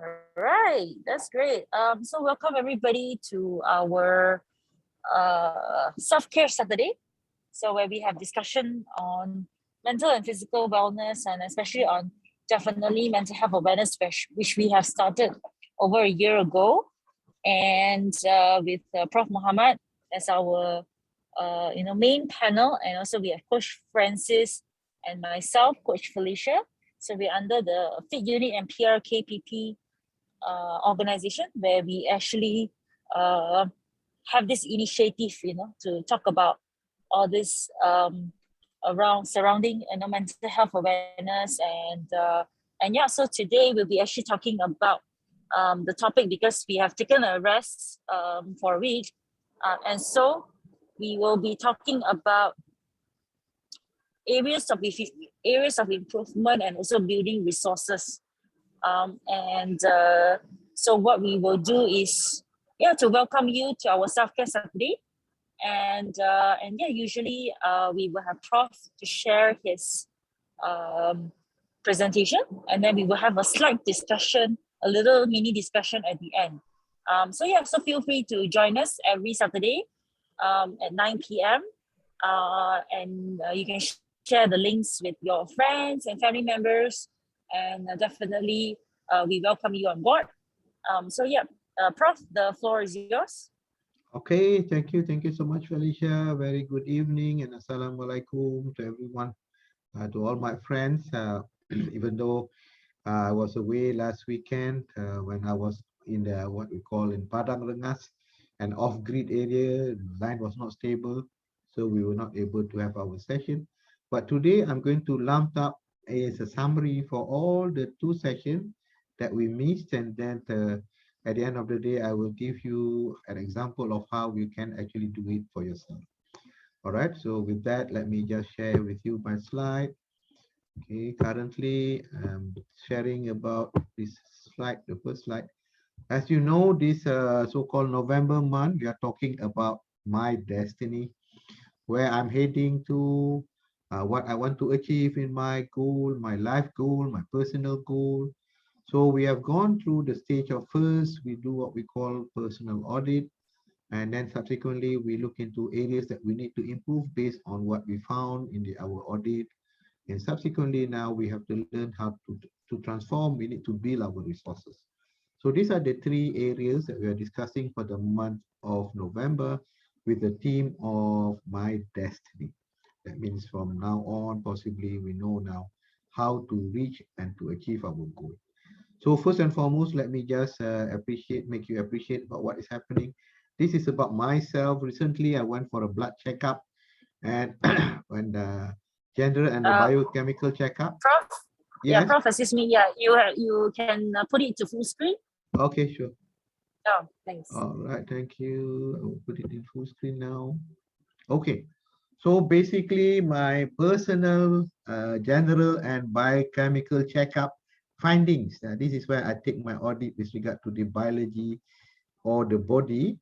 All right, that's great. So welcome everybody to our self-care Saturday. So where we have discussion on mental and physical wellness, and especially on definitely mental health awareness, which we have started over a year ago, and with Prof. Muhammad as our main panel, and also we have Coach Francis and myself, Coach Felicia. So we're under the Fit Unit and PRKPP organization, where we actually uh, have this initiative, to talk about all this around surrounding mental health awareness, and yeah. So today we'll be actually talking about the topic, because we have taken a rest for a week, and so we will be talking about areas of areas of improvement, and also building resources. And so what we will do is, to welcome you to our Self-Care Saturday. And yeah, usually we will have Prof to share his presentation, and then we will have a slight discussion, a little mini discussion at the end. So yeah, so feel free to join us every Saturday at 9 p.m. And you can share the links with your friends and family members, and definitely we welcome you on board. So yeah, Prof, the floor is yours. Okay, thank you. Thank you so much, Felicia. Very good evening and assalamualaikum to everyone, to all my friends. Even though I was away last weekend when I was in the what we call in Padang Rengas, an off-grid area, the line was not stable, so we were not able to have our session. But today I'm going to lump up as a summary for all the 2 sessions that we missed, and then at the end of the day, I will give you an example of how you can actually do it for yourself. All right, so with that, let me just share with you my slide. Okay, currently I'm sharing about this slide, the first slide. As you know, this so-called November month, we are talking about my destiny, where I'm heading to, what I want to achieve in my goal, my life goal, my personal goal. So we have gone through the stage of first, we do what we call personal audit, and then subsequently we look into areas that we need to improve based on what we found in our audit. And subsequently now we have to learn how to transform, we need to build our resources. So these are the 3 areas that we are discussing for the month of November with the theme of my destiny. That means from now on, possibly we know now how to reach and to achieve our goal. So first and foremost, let me just make you appreciate about what is happening. This is about myself. Recently, I went for a blood checkup, and when the general and the biochemical checkup. Prof? Yes. Yeah, Prof, excuse me. Yeah, you can put it to full screen. Okay, sure. Oh, thanks. All right, thank you. I will put it in full screen now. Okay. So basically, my personal, general, and biochemical checkup findings. This is where I take my audit with regard to the biology or the body.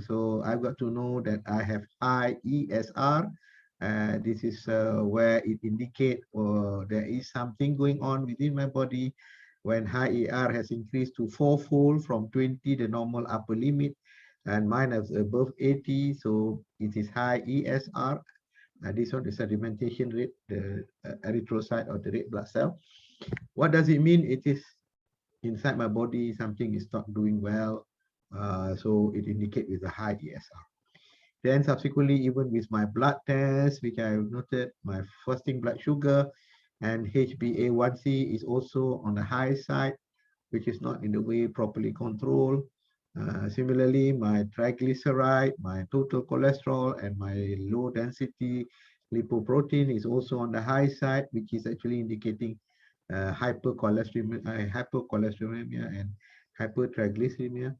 So I've got to know that I have high ESR. This is where it indicates there is something going on within my body when high ER has increased to 4-fold from 20, the normal upper limit, and mine is above 80, so it is high ESR. This one, the sedimentation rate, the erythrocyte or the red blood cell. What does it mean? It is inside my body, something is not doing well. So it indicates with a high ESR. Then subsequently, even with my blood test, which I noted, my fasting blood sugar and HbA1c is also on the high side, which is not in the way properly controlled. Similarly, my triglyceride, my total cholesterol, and my low density lipoprotein is also on the high side, which is actually indicating hypercholesterolemia and hypertriglyceridemia.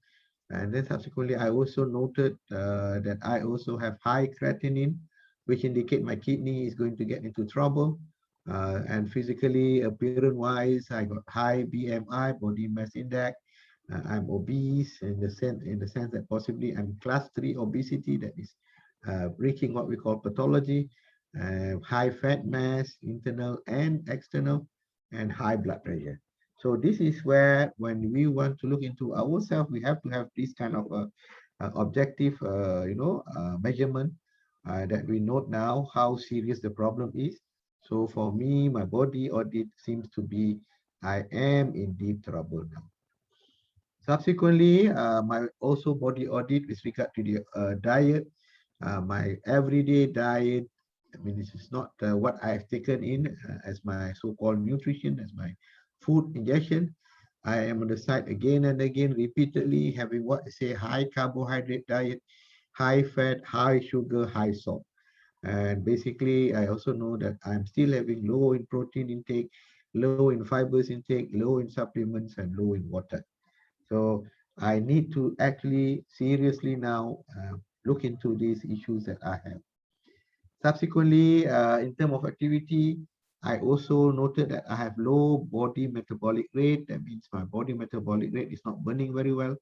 And then subsequently, I also noted that I also have high creatinine, which indicate my kidney is going to get into trouble. And physically, appearance-wise, I got high BMI, body mass index. I'm obese in the sense that possibly I'm class 3 obesity, that is reaching what we call pathology, high fat mass, internal and external, and high blood pressure. So this is where when we want to look into ourselves, we have to have this kind of objective, measurement that we note now how serious the problem is. So for me, my body audit seems to be I am in deep trouble now. Subsequently, my also body audit with regard to the diet, my everyday diet. I mean, this is not what I've taken in as my so-called nutrition, as my food ingestion. I am on the side again and again, repeatedly having what I say high carbohydrate diet, high fat, high sugar, high salt. And basically, I also know that I'm still having low in protein intake, low in fibers intake, low in supplements, and low in water. So I need to actually seriously now look into these issues that I have. Subsequently, in terms of activity, I also noted that I have low body metabolic rate. That means my body metabolic rate is not burning very well.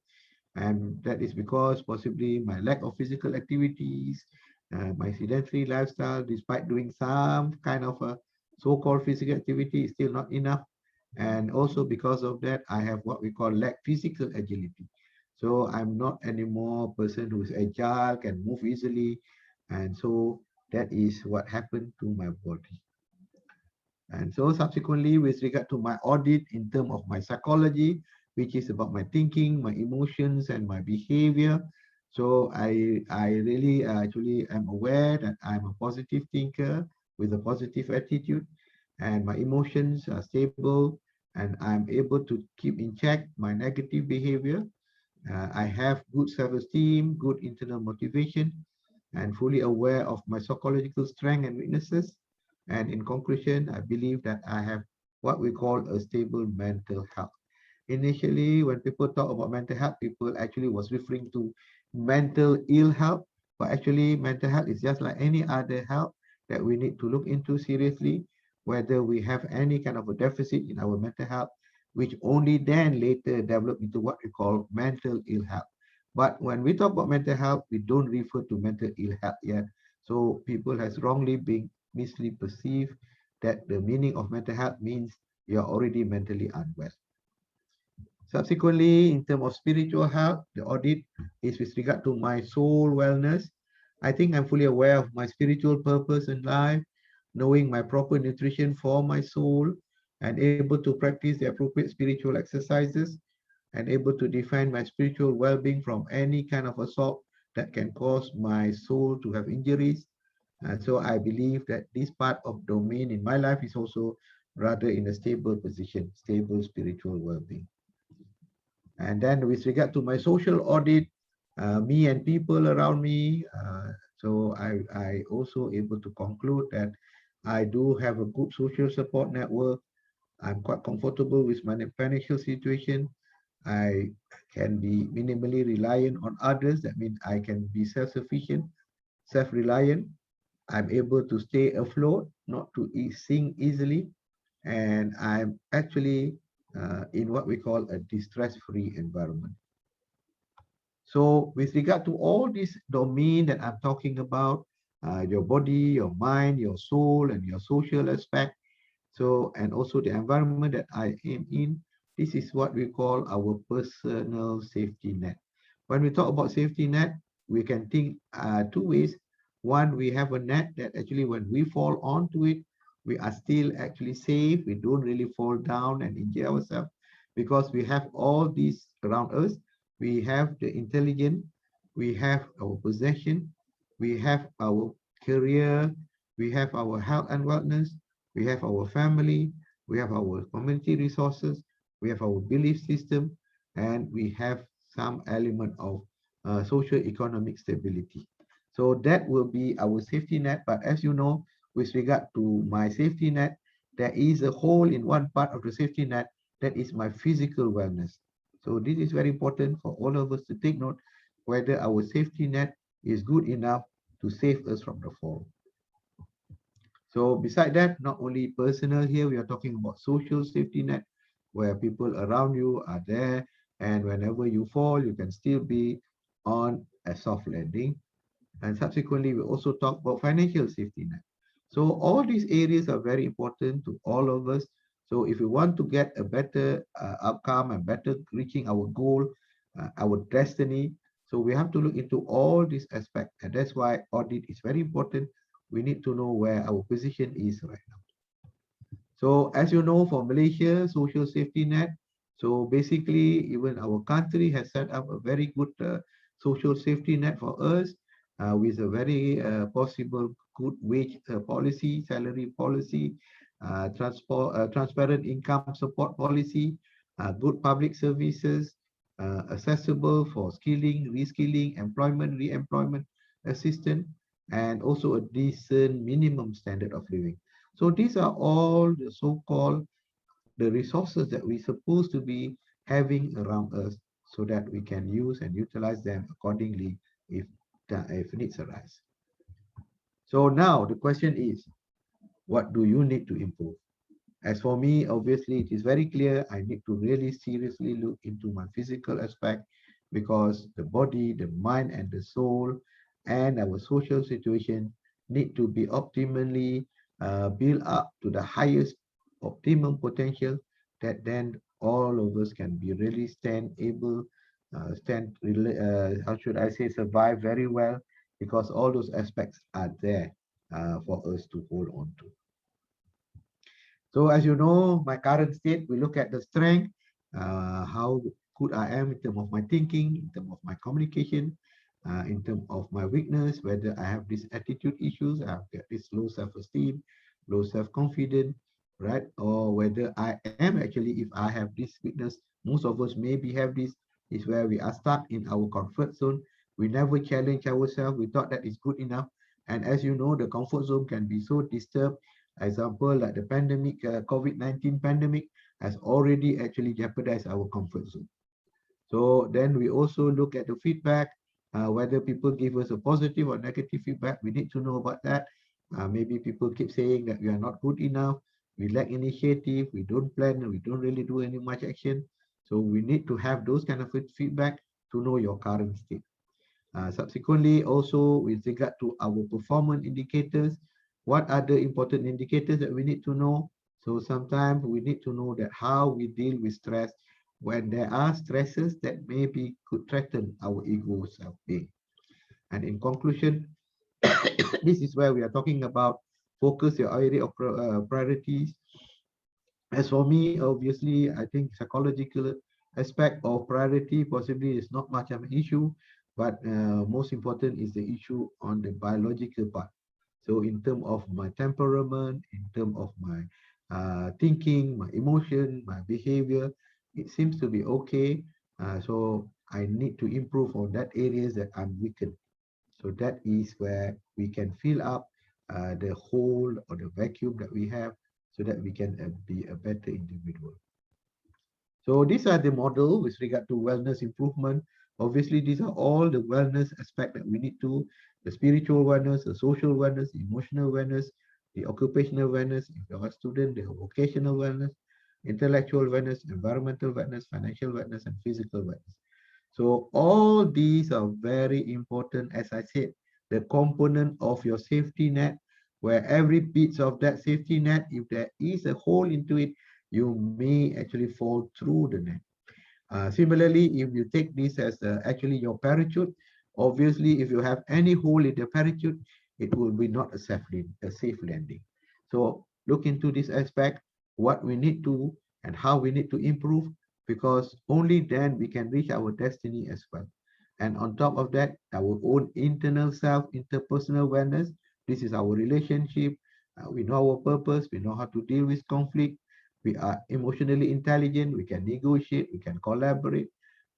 And that is because possibly my lack of physical activities, my sedentary lifestyle, despite doing some kind of a so-called physical activity, is still not enough. And also because of that, I have what we call lack physical agility. So I'm not anymore a person who is agile, can move easily. And so that is what happened to my body. And so subsequently, with regard to my audit in terms of my psychology, which is about my thinking, my emotions, and my behavior. So I really actually am aware that I'm a positive thinker with a positive attitude, and my emotions are stable, and I'm able to keep in check my negative behavior. I have good self-esteem, good internal motivation, and fully aware of my psychological strengths and weaknesses. And in conclusion, I believe that I have what we call a stable mental health. Initially, when people talk about mental health, people actually was referring to mental ill health, but actually mental health is just like any other health that we need to look into seriously, whether we have any kind of a deficit in our mental health, which only then later develop into what we call mental ill health. But when we talk about mental health, we don't refer to mental ill health yet. So people has wrongly been mislead perceived that the meaning of mental health means you're already mentally unwell. Subsequently, in terms of spiritual health, the audit is with regard to my soul wellness. I think I'm fully aware of my spiritual purpose in life, knowing my proper nutrition for my soul, and able to practice the appropriate spiritual exercises, and able to define my spiritual well-being from any kind of assault that can cause my soul to have injuries. And so I believe that this part of domain in my life is also rather in a stable position, stable spiritual well-being. And then with regard to my social audit, me and people around me, I also able to conclude that I do have a good social support network. I'm quite comfortable with my financial situation. I can be minimally reliant on others. That means I can be self-sufficient, self-reliant. I'm able to stay afloat, not to sink easily, and I'm actually in what we call a distress-free environment. So with regard to all this domain that I'm talking about, your body, your mind, your soul, and your social aspect, so, and also the environment that I am in, this is what we call our personal safety net. When we talk about safety net, we can think two ways. One, we have a net that actually when we fall onto it, we are still actually safe. We don't really fall down and injure ourselves because we have all these around us. We have the intelligence, we have our possession, we have our career, we have our health and wellness, we have our family, we have our community resources, we have our belief system, and we have some element of social economic stability. So that will be our safety net. But as you know, with regard to my safety net, there is a hole in one part of the safety net that is my physical wellness. So this is very important for all of us to take note whether our safety net is good enough to save us from the fall. So beside that, not only personal here, we are talking about social safety net, where people around you are there, and whenever you fall, you can still be on a soft landing. And subsequently, we also talk about financial safety net. So all these areas are very important to all of us So if we want to get a better outcome and better reaching our goal, our destiny, so we have to look into all these aspects. And that's why audit is very important. We need to know where our position is right now. So as you know, for Malaysia, social safety net, so basically even our country has set up a very good social safety net for us with a very possible good wage policy, salary policy, transparent income support policy, good public services, accessible for skilling, reskilling, employment, re-employment assistance, and also a decent minimum standard of living. So these are all the so-called the resources that we're supposed to be having around us so that we can use and utilize them accordingly if needs arise. So now the question is, what do you need to improve? As for me, obviously, it is very clear I need to really seriously look into my physical aspect because the body, the mind, and the soul, and our social situation need to be optimally built up to the highest optimum potential that then all of us can be really how should I say, survive very well because all those aspects are there for us to hold on to. So as you know, my current state, we look at the strength, how good I am in terms of my thinking, in terms of my communication, in terms of my weakness, whether I have these attitude issues, I have this low self-esteem, low self-confidence, right? Or whether I am actually, if I have this weakness, most of us maybe have this, is where we are stuck in our comfort zone. We never challenge ourselves. We thought that is good enough. And as you know, the comfort zone can be so disturbed. Example, like the pandemic, COVID-19 pandemic has already actually jeopardized our comfort zone. So then we also look at the feedback, whether people give us a positive or negative feedback. We need to know about that. Maybe people keep saying that we are not good enough, we lack initiative, we don't plan, we don't really do any much action. So we need to have those kind of feedback to know your current state. Subsequently, also with regard to our performance indicators, what are the important indicators that we need to know? So sometimes we need to know that how we deal with stress when there are stresses that maybe could threaten our ego self-being. And in conclusion, this is where we are talking about focus your area of priorities. As for me, obviously, I think psychological aspect of priority possibly is not much of an issue, but most important is the issue on the biological part. So in terms of my temperament, in terms of my thinking, my emotion, my behavior, it seems to be okay. So I need to improve on that areas that I'm weakened. So that is where we can fill up the hole or the vacuum that we have so that we can be a better individual. So these are the model with regard to wellness improvement. Obviously, these are all the wellness aspect that we need to, the spiritual wellness, the social wellness, the emotional wellness, the occupational wellness, if you're a student, the vocational wellness, intellectual wellness, environmental wellness, financial wellness, and physical wellness. So all these are very important, as I said, the component of your safety net, where every piece of that safety net, if there is a hole into it, you may actually fall through the net. Similarly, if you take this as actually your parachute, obviously, if you have any hole in the parachute, it will be not a safe landing. So look into this aspect, what we need to and how we need to improve, because only then we can reach our destiny as well. And on top of that, our own internal self, interpersonal awareness, this is our relationship. We know our purpose, we know how to deal with conflict, we are emotionally intelligent, we can negotiate, we can collaborate.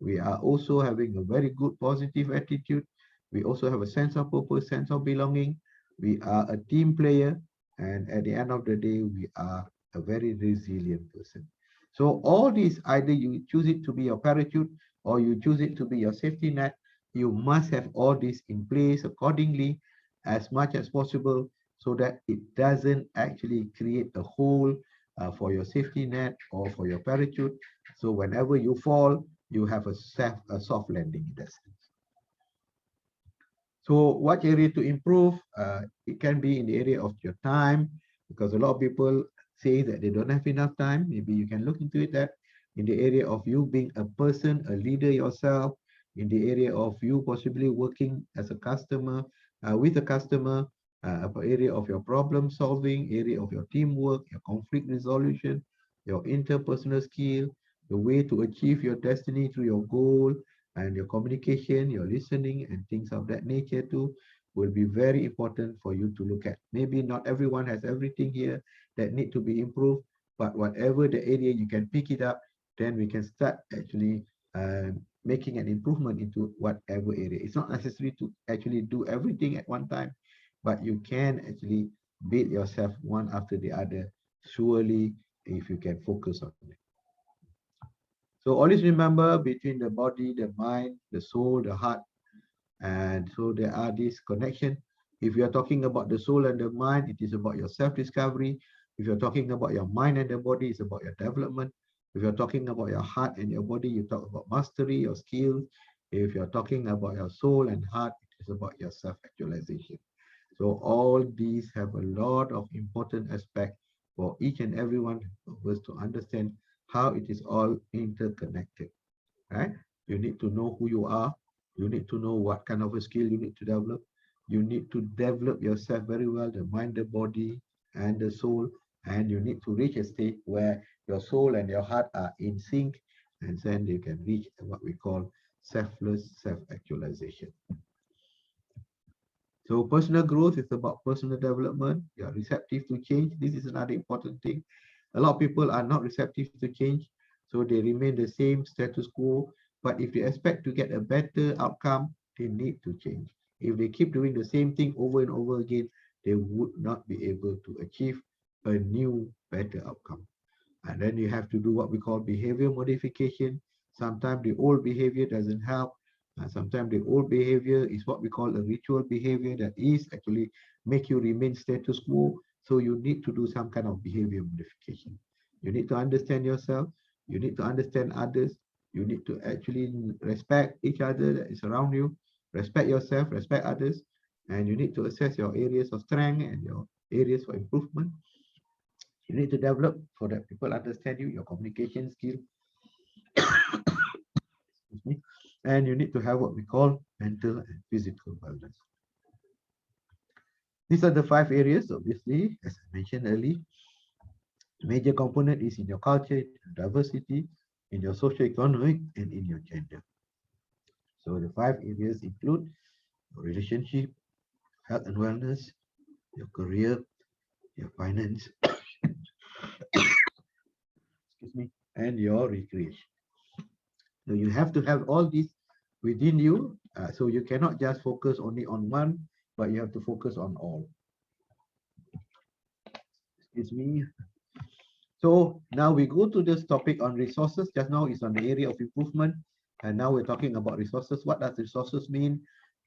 We are also having a very good positive attitude. We also have a sense of purpose, sense of belonging. We are a team player. And at the end of the day, we are a very resilient person. So all these, either you choose it to be your parachute or you choose it to be your safety net, you must have all this in place accordingly as much as possible so that it doesn't actually create a hole for your safety net or for your parachute. So whenever you fall, you have a soft landing in that sense. So what area to improve? It can be in the area of your time, because a lot of people say that they don't have enough time, maybe you can look into it that in the area of you being a person, a leader yourself, in the area of you possibly working as a customer, with a customer, area of your problem solving, area of your teamwork, your conflict resolution, your interpersonal skill, the way to achieve your destiny through your goal, and your communication, your listening, and things of that nature too will be very important for you to look at. Maybe not everyone has everything here that need to be improved, but whatever the area you can pick it up, then we can start actually making an improvement into whatever area. It's not necessary to actually do everything at one time, but you can actually build yourself one after the other, surely, if you can focus on it. So always remember between the body, the mind, the soul, the heart, and so there are this connection. If you are talking about the soul and the mind, it is about your self-discovery. If you're talking about your mind and the body, it's about your development. If you're talking about your heart and your body, you talk about mastery, your skills. If you're talking about your soul and heart, it is about your self-actualization. So all these have a lot of important aspects for each and every one of us to understand how it is all interconnected, right? You need to know who you are. You need to know what kind of a skill you need to develop. You need to develop yourself very well, the mind, the body, and the soul. And you need to reach a state where your soul and your heart are in sync, and then you can reach what we call selfless self-actualization. So personal growth is about personal development. You are receptive to change. This is another important thing. A lot of people are not receptive to change, so they remain the same status quo. But if they expect to get a better outcome, they need to change. If they keep doing the same thing over and over again, they would not be able to achieve a new, better outcome. And then you have to do what we call behavior modification. Sometimes the old behavior doesn't help. Sometimes the old behavior is what we call a ritual behavior that is actually make you remain status quo. So you need to do some kind of behavior modification. You need to understand yourself. You need to understand others. You need to actually respect each other that is around you. Respect yourself, respect others. And you need to assess your areas of strength and your areas for improvement. You need to develop so that people understand you, your communication skill, excuse me, and you need to have what we call mental and physical wellness. These are the 5 areas, obviously, as I mentioned earlier. The major component is in your culture, in your diversity, in your socio-economic, and in your gender. So the 5 areas include your relationship, health and wellness, your career, your finance, excuse me, and your recreation. So you have to have all these within you. So you cannot just focus only on one, but you have to focus on all. Excuse me. So now we go to this topic on resources. Just now is on the area of improvement. And now we're talking about resources. What does resources mean?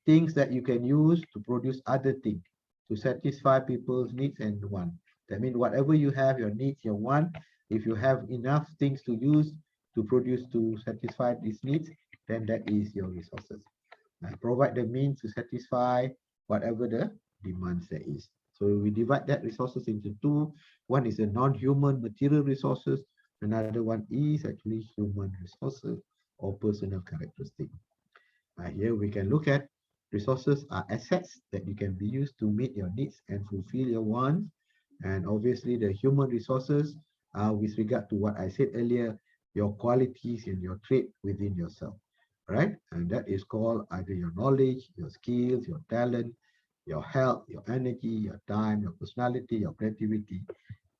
Things that you can use to produce other things, to satisfy people's needs and want. That means whatever you have, your needs, your want, if you have enough things to use to produce to satisfy these needs, then that is your resources. Provide the means to satisfy whatever the demands there is. So we divide that resources into two. One is a non-human material resources. Another one is actually human resources or personal characteristic. Here we can look at resources are assets that you can be used to meet your needs and fulfill your wants. And obviously the human resources are with regard to what I said earlier, your qualities and your trait within yourself, right? And that is called either your knowledge, your skills, your talent, your health, your energy, your time, your personality, your creativity,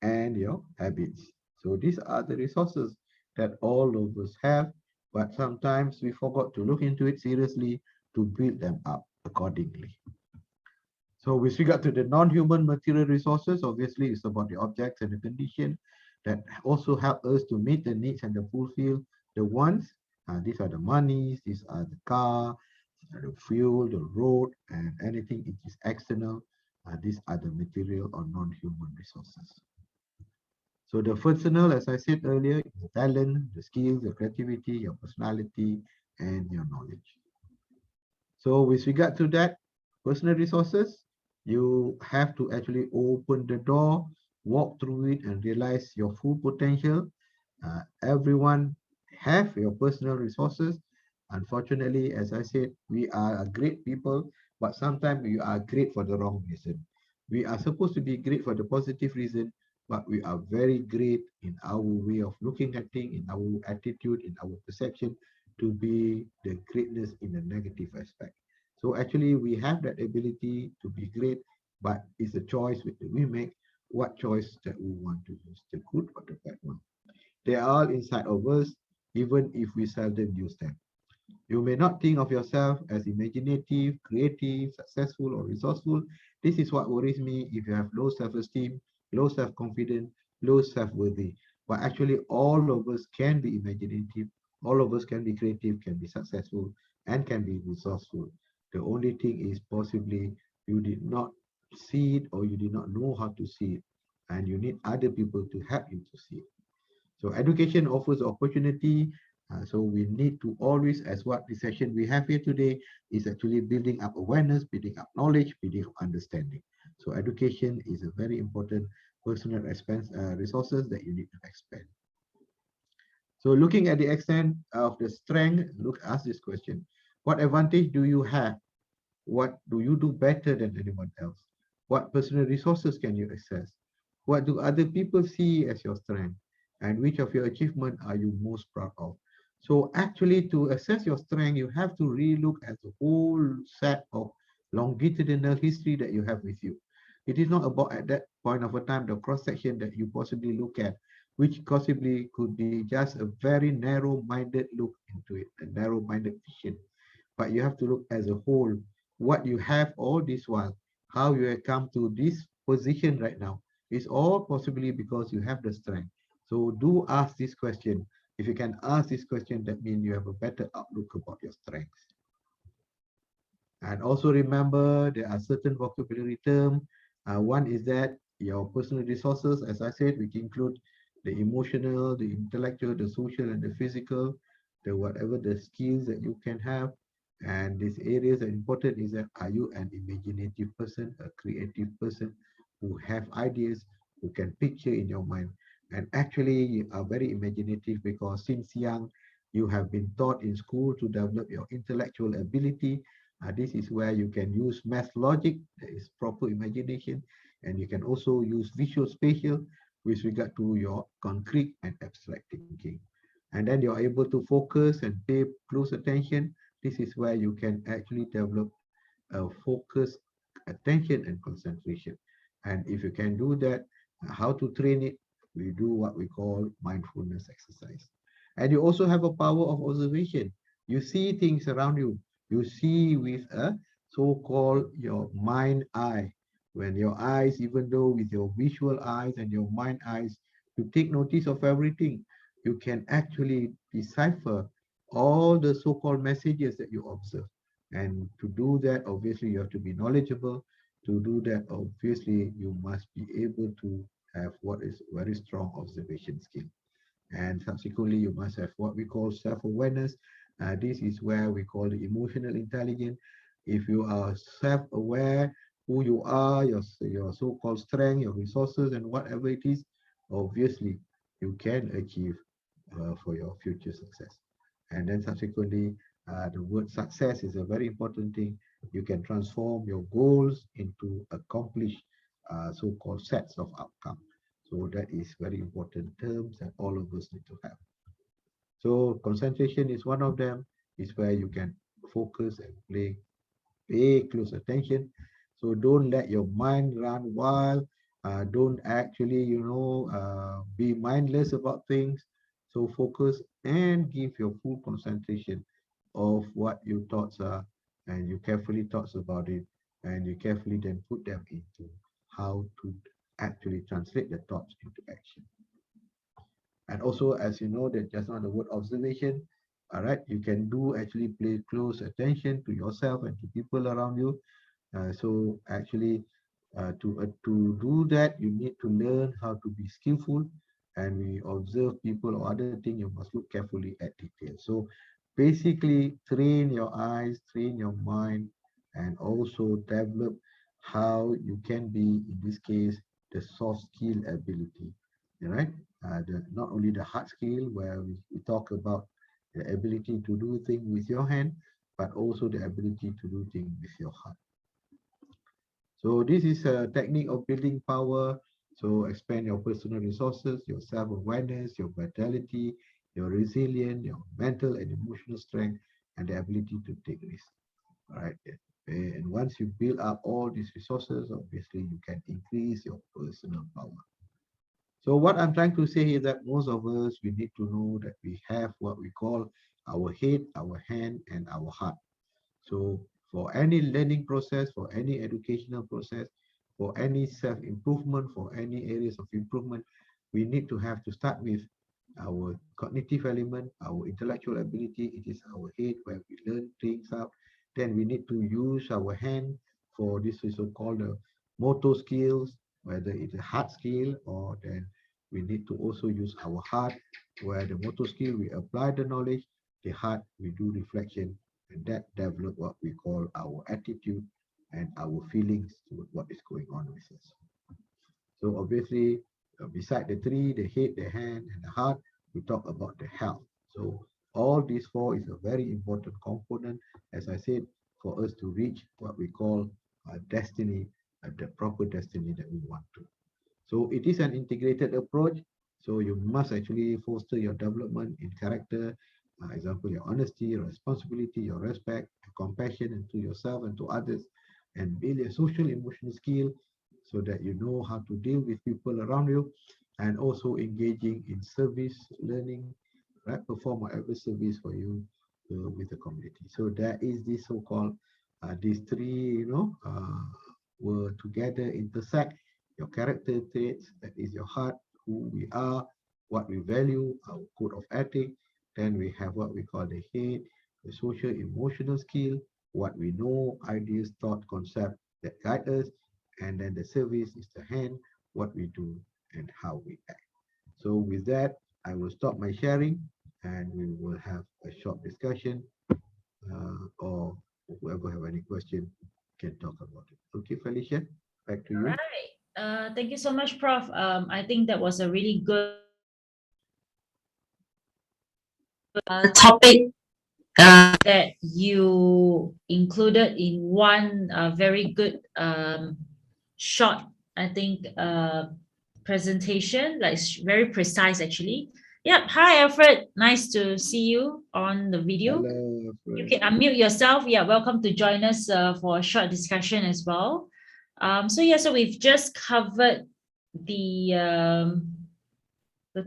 and your habits. So these are the resources that all of us have, but sometimes we forgot to look into it seriously to build them up accordingly. So with regard to the non-human material resources, obviously it's about the objects and the condition that also help us to meet the needs and to fulfill the wants. These are the monies, these are the car, the fuel, the road, and anything it is external. These are the material or non-human resources. So the personal, as I said earlier, is the talent, the skills, the creativity, your personality, and your knowledge. So with regard to that, personal resources, you have to actually open the door walk through it and realize your full potential. Everyone have your personal resources. Unfortunately, as I said, we are a great people, but sometimes we are great for the wrong reason. We are supposed to be great for the positive reason, but we are very great in our way of looking at things, in our attitude, in our perception, to be the greatness in the negative aspect. So actually, we have that ability to be great, but it's a choice that we make what choice that we want to use, the good or the bad one. They are all inside of us, even if we seldom use them. You may not think of yourself as imaginative, creative, successful, or resourceful. This is what worries me if you have low self esteem, low self confidence, low self worthy. But actually, all of us can be imaginative, all of us can be creative, can be successful, and can be resourceful. The only thing is possibly you did not see it or you did not know how to see it, and you need other people to help you to see it. So education offers opportunity. So we need to always, as what the session we have here today, is actually building up awareness, building up knowledge, building up understanding. So education is a very important personal expense resources that you need to expand. So looking at the extent of the strength, ask this question: what advantage do you have? What do you do better than anyone else? What personal resources can you access? What do other people see as your strength? And which of your achievements are you most proud of? So actually, to assess your strength, you have to really look at the whole set of longitudinal history that you have with you. It is not about at that point of a time the cross section that you possibly look at, which possibly could be just a very narrow-minded look into it, a narrow-minded vision, but you have to look as a whole, what you have all this while, how you have come to this position right now. It's all possibly because you have the strength. So do ask this question. If you can ask this question, that means you have a better outlook about your strengths. And also remember, there are certain vocabulary terms. One is that your personal resources, as I said, which include the emotional, the intellectual, the social, and the physical, the whatever the skills that you can have. And these areas that are important is that are you an imaginative person, a creative person who have ideas, who can picture in your mind. And actually, you are very imaginative because since young, you have been taught in school to develop your intellectual ability. This is where you can use math logic, that is proper imagination, and you can also use visual spatial with regard to your concrete and abstract thinking. And then you're able to focus and pay close attention. This is where you can actually develop a focus, attention, and concentration. And if you can do that, how to train it? We do what we call mindfulness exercise. And you also have a power of observation. You see things around you. You see with a so-called your mind eye. When your eyes, even though with your visual eyes and your mind eyes, you take notice of everything, you can actually decipher all the so-called messages that you observe. And to do that, obviously, you have to be knowledgeable. To do that, obviously, you must be able to have what is very strong observation skill. And subsequently, you must have what we call self-awareness. This is where we call the emotional intelligence. If you are self-aware who you are, your so-called strength, your resources, and whatever it is, obviously, you can achieve for your future success. And then subsequently, the word success is a very important thing. You can transform your goals into accomplished so-called sets of outcome. So that is very important terms that all of us need to have. So concentration is one of them, is where you can focus and pay close attention. So don't let your mind run wild. Don't actually, be mindless about things. So focus and give your full concentration of what your thoughts are, and you carefully thoughts about it, and you carefully then put them into how to actually translate the thoughts into action. And also, as you know, that just not the word observation, all right, you can do actually pay close attention to yourself and to people around you. So actually, to do that, you need to learn how to be skillful, and we observe people or other thing. You must look carefully at details. So basically, train your eyes, train your mind, and also develop how you can be, in this case, the soft skill ability, right? Not only the hard skill where we talk about the ability to do things with your hand, but also the ability to do things with your heart. So this is a technique of building power. So expand your personal resources, your self-awareness, your vitality, your resilience, your mental and emotional strength, and the ability to take risks. All right. And once you build up all these resources, obviously you can increase your personal power. So what I'm trying to say is that most of us, we need to know that we have what we call our head, our hand, and our heart. So for any learning process, for any educational process, for any self-improvement, for any areas of improvement, we need to have to start with our cognitive element, our intellectual ability. It is our head where we learn things out. Then we need to use our hand for this is so-called motor skills, whether it's a hard skill, or then we need to also use our heart, where the motor skill we apply the knowledge, the heart we do reflection, and that develop what we call our attitude and our feelings to what is going on with us. So obviously, beside the three, the head, the hand, and the heart, we talk about the health. So all these four is a very important component, as I said, for us to reach what we call destiny, the proper destiny that we want to. So it is an integrated approach. So you must actually foster your development in character, example, your honesty, your responsibility, your respect, your compassion, and to yourself and to others, and build a social emotional skill so that you know how to deal with people around you, and also engaging in service learning, right? Perform whatever service for you with the community. So there is this so-called these three, will together intersect your character traits, that is your heart, who we are, what we value, our code of ethics. Then we have what we call the head, the social emotional skill, what we know, ideas, thought, concept that guide us. And then the service is the hand, what we do and how we act. So with that, I will stop my sharing and we will have a short discussion or whoever have any question can talk about it. Okay, Felicia, back to All you. right. Thank you so much, Prof. I think that was a really good topic that you included in one very good short, I think, presentation, like very precise actually. Yep. Hi, Alfred. Nice to see you on the video. Hello, You friend. can unmute yourself. Yeah, welcome to join us for a short discussion as well. So we've just covered the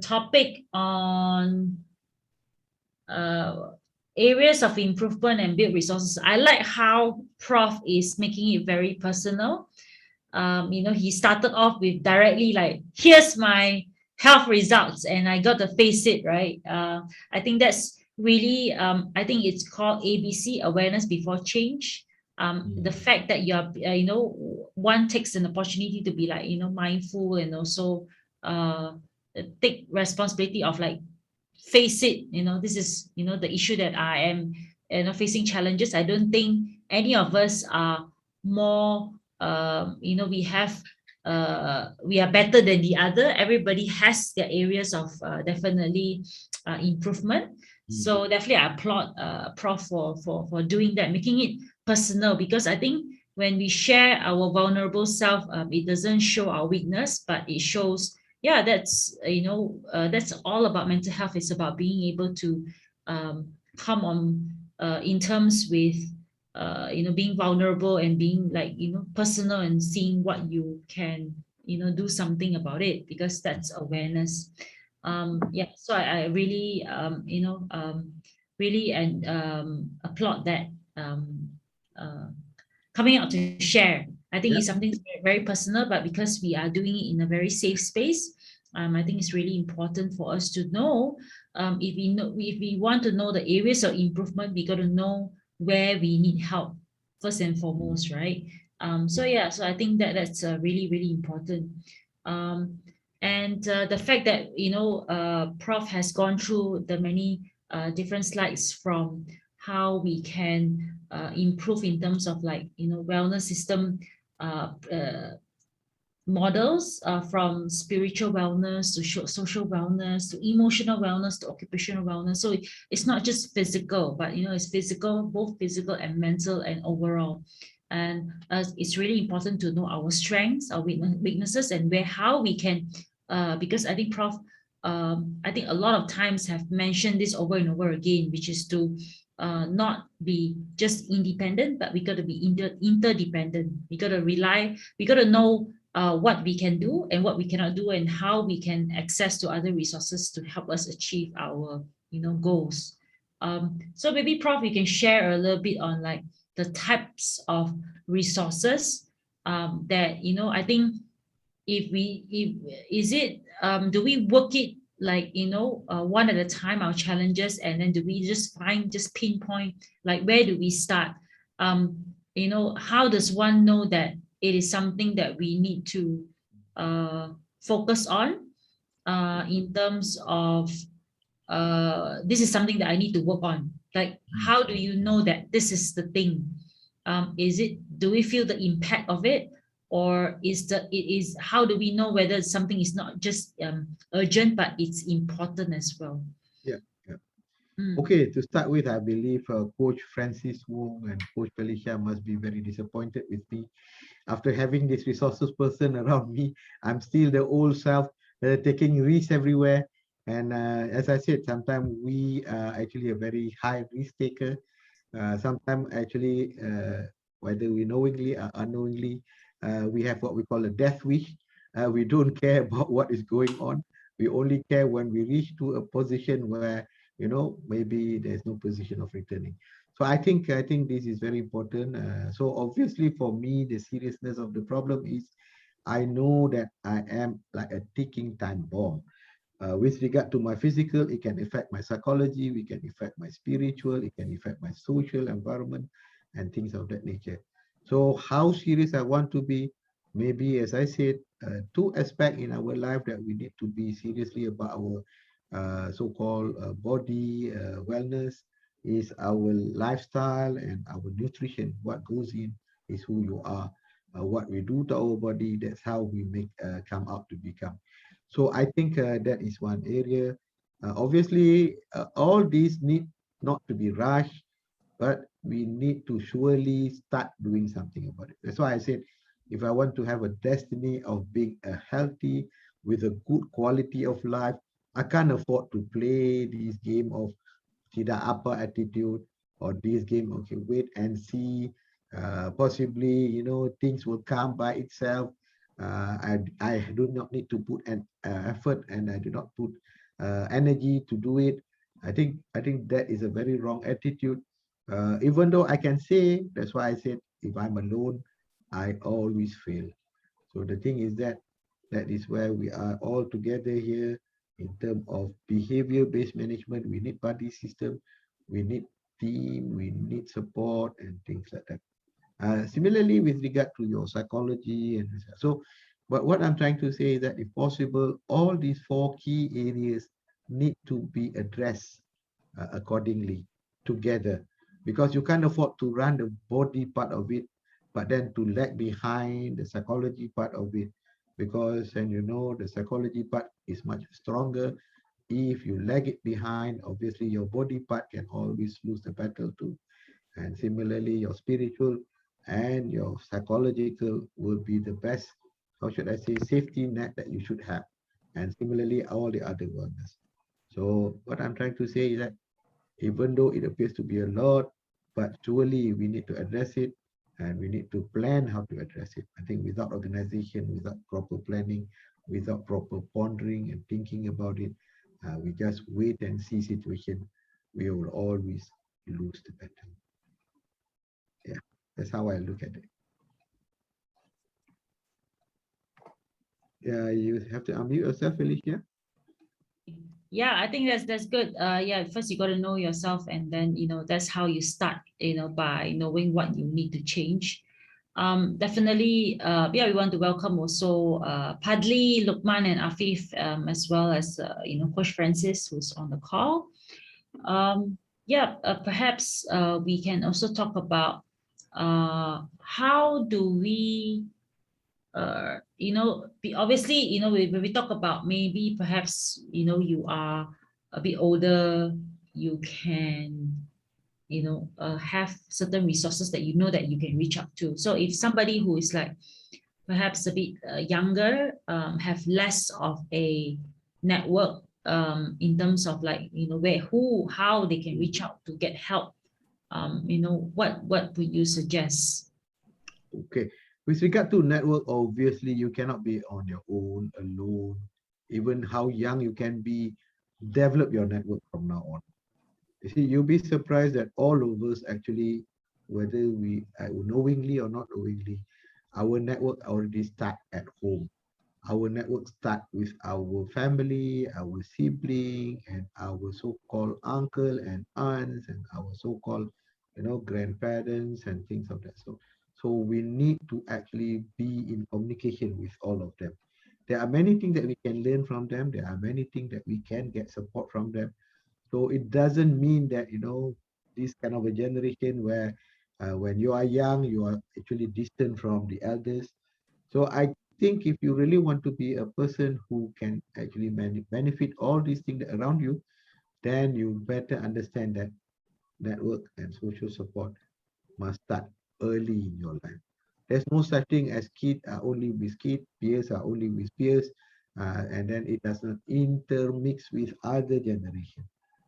topic on uh, areas of improvement and build resources. I like how Prof is making it very personal. He started off with directly like, here's my health results, and I got to face it, right? I think that's really, I think it's called ABC, awareness before change. The fact that you're, one takes an opportunity to be like, mindful, and also take responsibility of like face it, this is, the issue that I am, facing challenges. I don't think any of us are more, we are better than the other. Everybody has their areas of definitely improvement. So definitely I applaud Prof for doing that, making it personal, because I think when we share our vulnerable self, it doesn't show our weakness, but it shows, yeah, that's all about mental health. It's about being able to come on in terms with being vulnerable and being like, personal, and seeing what you can, do something about it, because that's awareness. Yeah, so I really really and applaud that, uh, coming out to share. I think Yeah. it's something very personal, but because we are doing it in a very safe space, I think it's really important for us to know, if we want to know the areas of improvement, we got to know where we need help first and foremost, right? So yeah, so I think that's really really important. And the fact that Prof has gone through the many different slides from how we can improve in terms of like wellness system, models from spiritual wellness to social wellness to emotional wellness to occupational wellness. So it's not just physical, but it's physical, both physical and mental and overall. And it's really important to know our strengths, our weaknesses, and how we can. Because I think Prof, I think a lot of times have mentioned this over and over again, which is to not be just independent, but we got to be interdependent. We got to rely. We got to know what we can do and what we cannot do, and how we can access to other resources to help us achieve our goals. So maybe Prof, you can share a little bit on like the types of resources that I think if is it do we work it like one at a time, our challenges, and then do we just pinpoint like where do we start? How does one know that it is something that we need to focus on in terms of this is something that I need to work on? Like, how do you know that this is the thing? Is it, do we feel the impact of it? Or how do we know whether something is not just urgent, but it's important as well? Yeah, yeah. Okay, to start with, I believe Coach Francis Wong and Coach Felicia must be very disappointed with me. After having this resources person around me, I'm still the old self, taking risks everywhere. And as I said, sometimes we are actually a very high risk taker. Sometimes actually, whether we knowingly or unknowingly, we have what we call a death wish. We don't care about what is going on. We only care when we reach to a position where, maybe there's no position of returning. So I think this is very important. So obviously for me, the seriousness of the problem is I know that I am like a ticking time bomb. With regard to my physical, it can affect my psychology, it can affect my spiritual, it can affect my social environment and things of that nature. So how serious I want to be, maybe as I said, two aspects in our life that we need to be seriously about our so-called body wellness is our lifestyle and our nutrition. What goes in is who you are. What we do to our body, that's how we make come out to become. So I think that is one area. Obviously, all these need not to be rushed, but we need to surely start doing something about it. That's why I said, if I want to have a destiny of being a healthy with a good quality of life, I can't afford to play this game of tidak apa attitude or this game, okay, wait and see. Possibly, things will come by itself. I do not need to put an effort, and I do not put energy to do it. I think that is a very wrong attitude. Even though I can say, that's why I said, if I'm alone, I always fail. So the thing is that is where we are all together here in terms of behavior-based management. We need buddy system, we need team, we need support and things like that. Similarly, with regard to your psychology and so, but what I'm trying to say is that if possible, all these four key areas need to be addressed accordingly together, because you can't afford to run the body part of it, but then to lag behind the psychology part of it, because and the psychology part is much stronger. If you lag it behind, obviously your body part can always lose the battle too. And similarly, your spiritual and your psychological will be the best, how should I say, safety net that you should have. And similarly, all the other wellness. So what I'm trying to say is that even though it appears to be a lot, but surely we need to address it, and we need to plan how to address it. I think without organization, without proper planning, without proper pondering and thinking about it, we just wait and see situation, we will always lose the battle. Yeah, that's how I look at it. Yeah, you have to unmute yourself, Felicia. Yeah, I think that's good. Yeah, first you got to know yourself, and then that's how you start. By knowing what you need to change. Definitely. Yeah, we want to welcome also Padli, Lukman, and Afif, as well as Coach Francis, who's on the call. Yeah, perhaps we can also talk about how do we obviously, when we talk about maybe perhaps, you are a bit older, you can, have certain resources that that you can reach out to. So if somebody who is like perhaps a bit younger, have less of a network, in terms of like, how they can reach out to get help, what would you suggest? Okay. With regard to network, obviously you cannot be on your own, alone. Even how young you can be, develop your network from now on. You see, you'll be surprised that all of us actually, whether we knowingly or not knowingly, our network already start at home. Our network start with our family, our sibling, and our so-called uncle and aunts, and our so-called, grandparents and things of that sort. So we need to actually be in communication with all of them. There are many things that we can learn from them. There are many things that we can get support from them. So it doesn't mean that, this kind of a generation where when you are young, you are actually distant from the elders. So I think if you really want to be a person who can actually benefit all these things around you, then you better understand that network and social support must start early in your life. There's no such thing as kid are only with kid, peers are only with peers, and then it does not intermix with other generation.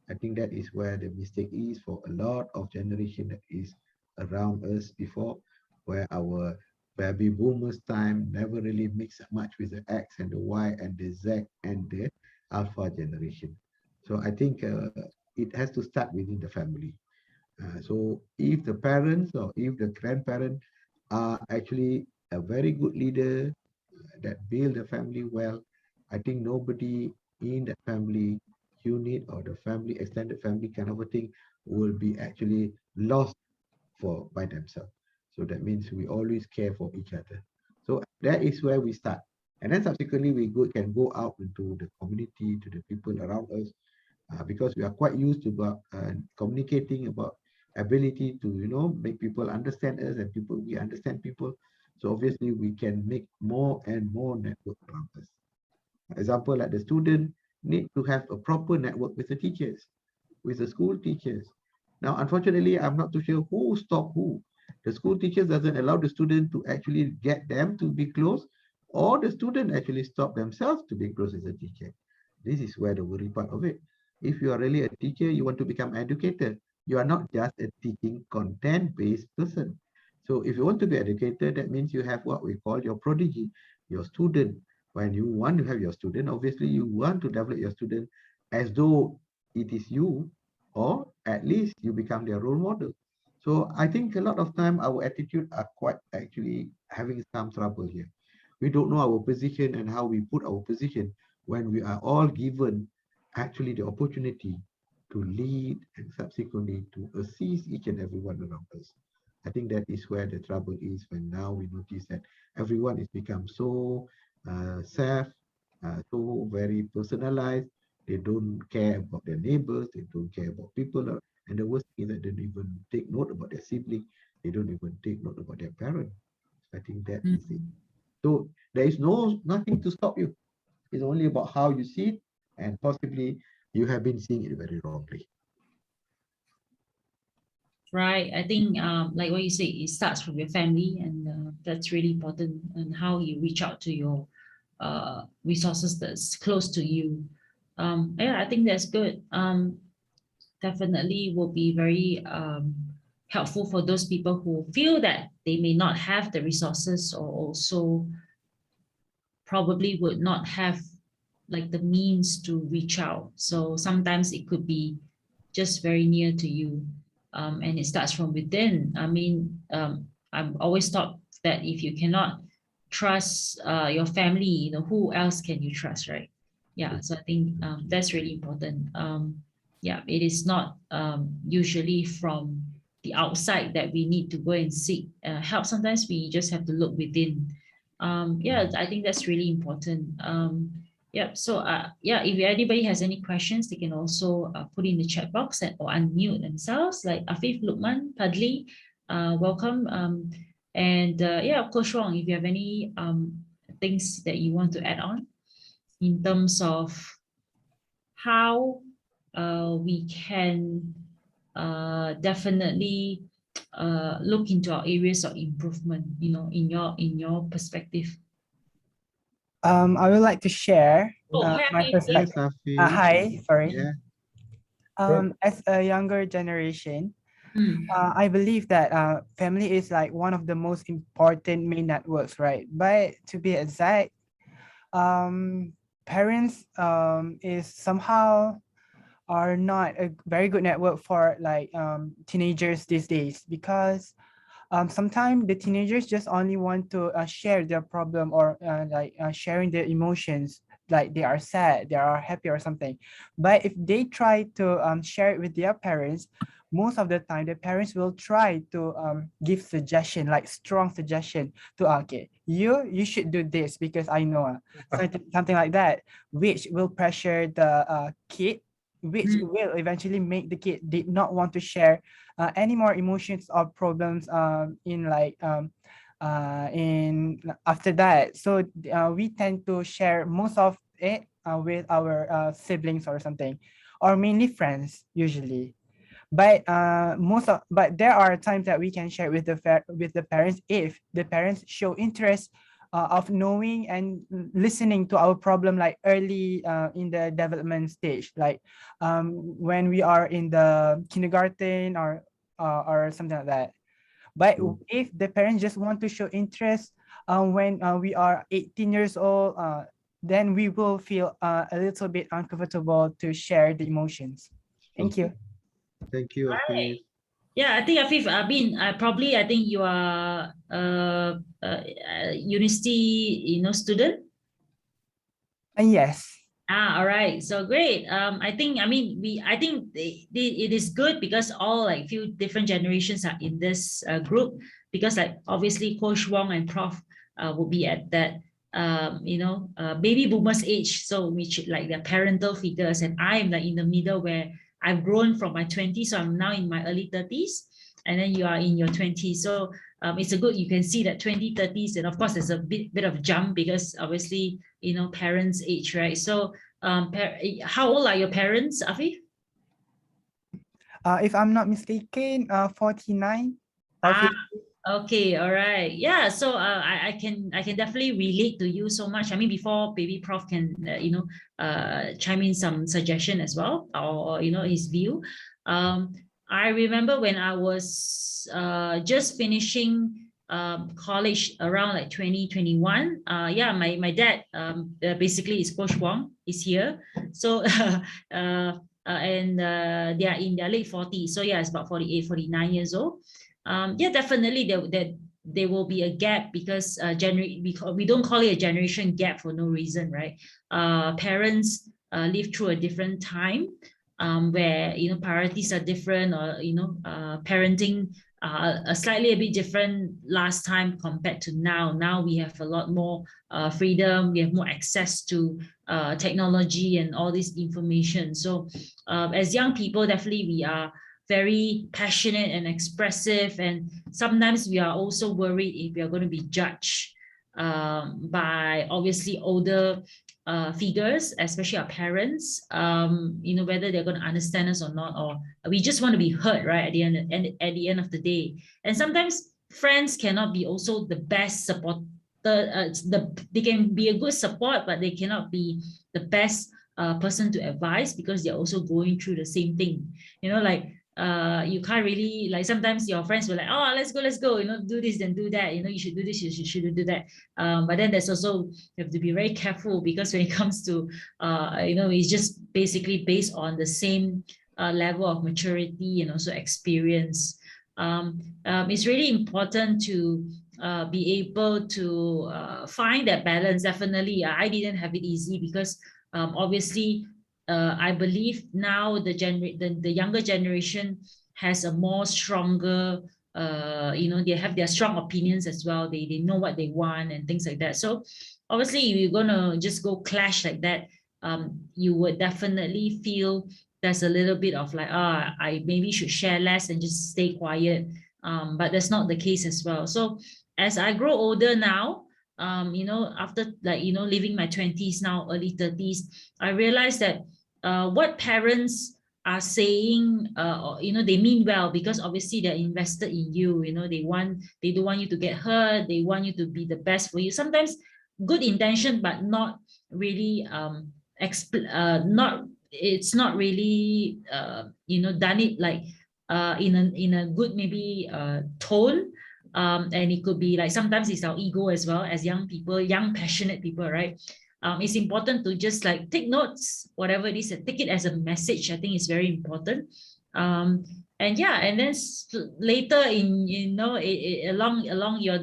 I think that is where the mistake is for a lot of generation that is around us before, where our baby boomers time never really mixed much with the X and the Y and the Z and the Alpha generation. So I think it has to start within the family. So if the parents or if the grandparents are actually a very good leader that build the family well, I think nobody in the family unit or the family extended family kind of a thing will be actually lost for by themselves. So that means we always care for each other. So that is where we start. And then subsequently can go out into the community, to the people around us, because we are quite used to communicating about ability to make people understand us and people we understand people. So obviously we can make more and more network around us. Example, like the student need to have a proper network with the teachers, with the school teachers. Now, unfortunately, I'm not too sure who stopped who. The school teachers doesn't allow the student to actually get them to be close, or the student actually stop themselves to be close with the teacher. This is where the worry part of it. If you are really a teacher, you want to become educator. You are not just a teaching content-based person. So if you want to be educator, that means you have what we call your prodigy, your student. When you want to have your student, obviously you want to develop your student as though it is you, or at least you become their role model. So I think a lot of time our attitude are quite actually having some trouble here. We don't know our position and how we put our position when we are all given actually the opportunity to lead and subsequently to assist each and everyone around us. I think that is where the trouble is when now we notice that everyone is become so self, so very personalized. They don't care about their neighbors. They don't care about people. And the worst is that they don't even take note about their sibling. They don't even take note about their parent. I think that is it. Mm. So there is nothing to stop you. It's only about how you see it, and possibly you have been seeing it very wrongly. Right. I think, like what you say, it starts from your family, and that's really important, and how you reach out to your resources that's close to you. Yeah, I think that's good. Definitely will be very helpful for those people who feel that they may not have the resources, or also probably would not have like the means to reach out. So sometimes it could be just very near to you, and it starts from within. I mean, I'm always taught that if you cannot trust your family, who else can you trust, right? Yeah, so I think that's really important. Yeah, it is not usually from the outside that we need to go and seek help. Sometimes we just have to look within. Yeah, I think that's really important. Yeah, so yeah, if anybody has any questions, they can also put in the chat box or unmute themselves, like Afif, Lukman, Padli, welcome. And yeah, Coach Wong, if you have any things that you want to add on in terms of how we can definitely look into our areas of improvement, you know, in your perspective. I would like to share Oh, my happy. perspective. Yes, Afi. Hi, sorry. Yeah. As a younger generation, Mm, I believe that family is like one of the most important main networks, right? But to be exact, parents is somehow are not a very good network for like teenagers these days, because sometimes the teenagers just only want to share their problem, or sharing their emotions, like they are sad, they are happy or something. But if they try to share it with their parents, most of the time the parents will try to give suggestion, like strong suggestion to okay, you should do this because I know something like that, which will pressure the kid, which Mm. will eventually make the kid did not want to share any more emotions or problems in after that. So we tend to share most of it with our siblings or something, or mainly friends usually. But but there are times that we can share with with the parents if the parents show interest of knowing and listening to our problem, like early in the development stage, like when we are in the kindergarten or something like that. But True. if the parents just want to show interest when we are 18 years old, then we will feel a little bit uncomfortable to share the emotions. True. Thank you. Thank you, Afi. Yeah, I think Afif, I mean, probably I think you are university, you know, student. And yes. Ah, all right. So great. I think, I mean, I think it is good because all like few different generations are in this group, because like obviously Coach Wong and Prof will be at that, baby boomers age. So which like their parental figures, and I'm like in the middle where I've grown from my 20s. So I'm now in my early 30s, and then you are in your 20s. So it's a good, you can see that 20, 30s, and of course there's a bit of jump because obviously, you know, parents age, right? So how old are your parents, Afif? If I'm not mistaken, 49 or Ah, 50. okay, all right. Yeah, so I can definitely relate to you so much. I mean, before Baby Prof can chime in some suggestion as well, or you know, his view. I remember when I was just finishing college around like 2021. Yeah, my dad basically is Coach Wong, is here. So they are in their late 40s. So yeah, it's about 48, 49 years old. Yeah, definitely there will be a gap because we don't call it a generation gap for no reason, right? Parents live through a different time, where you know priorities are different, or you know parenting a slightly a bit different last time compared to now. Now we have a lot more freedom, we have more access to technology and all this information. So as young people, definitely we are very passionate and expressive, and sometimes we are also worried if we are going to be judged by obviously older figures, especially our parents, you know, whether they're going to understand us or not, or we just want to be heard, right, at the end of the day. And sometimes friends cannot be also the best support. They can be a good support, but they cannot be the best person to advise, because they're also going through the same thing. You know, like you can't really, like sometimes your friends will like, oh, let's go, you know, do this then do that, you know, you should do this, you should do that. But then there's also, you have to be very careful, because when it comes to you know, it's just basically based on the same level of maturity and also experience. It's really important to be able to find that balance. Definitely, I didn't have it easy because obviously I believe now the younger generation has a more stronger, you know, they have their strong opinions as well. They know what they want and things like that. So obviously, if you're gonna just go clash like that, you would definitely feel there's a little bit of like, I maybe should share less and just stay quiet. but that's not the case as well. So as I grow older now, after leaving my 20s now, early 30s, I realized that what parents are saying, they mean well, because obviously they're invested in you. They don't want you to get hurt. They want you to be the best for you. Sometimes good intention, but not really not it's not really done it like in a good maybe tone. And it could be like sometimes it's our ego as well, as young people, young passionate people, right? It's important to just like take notes, whatever it is, and take it as a message. I think it's very important. And yeah, and then later along your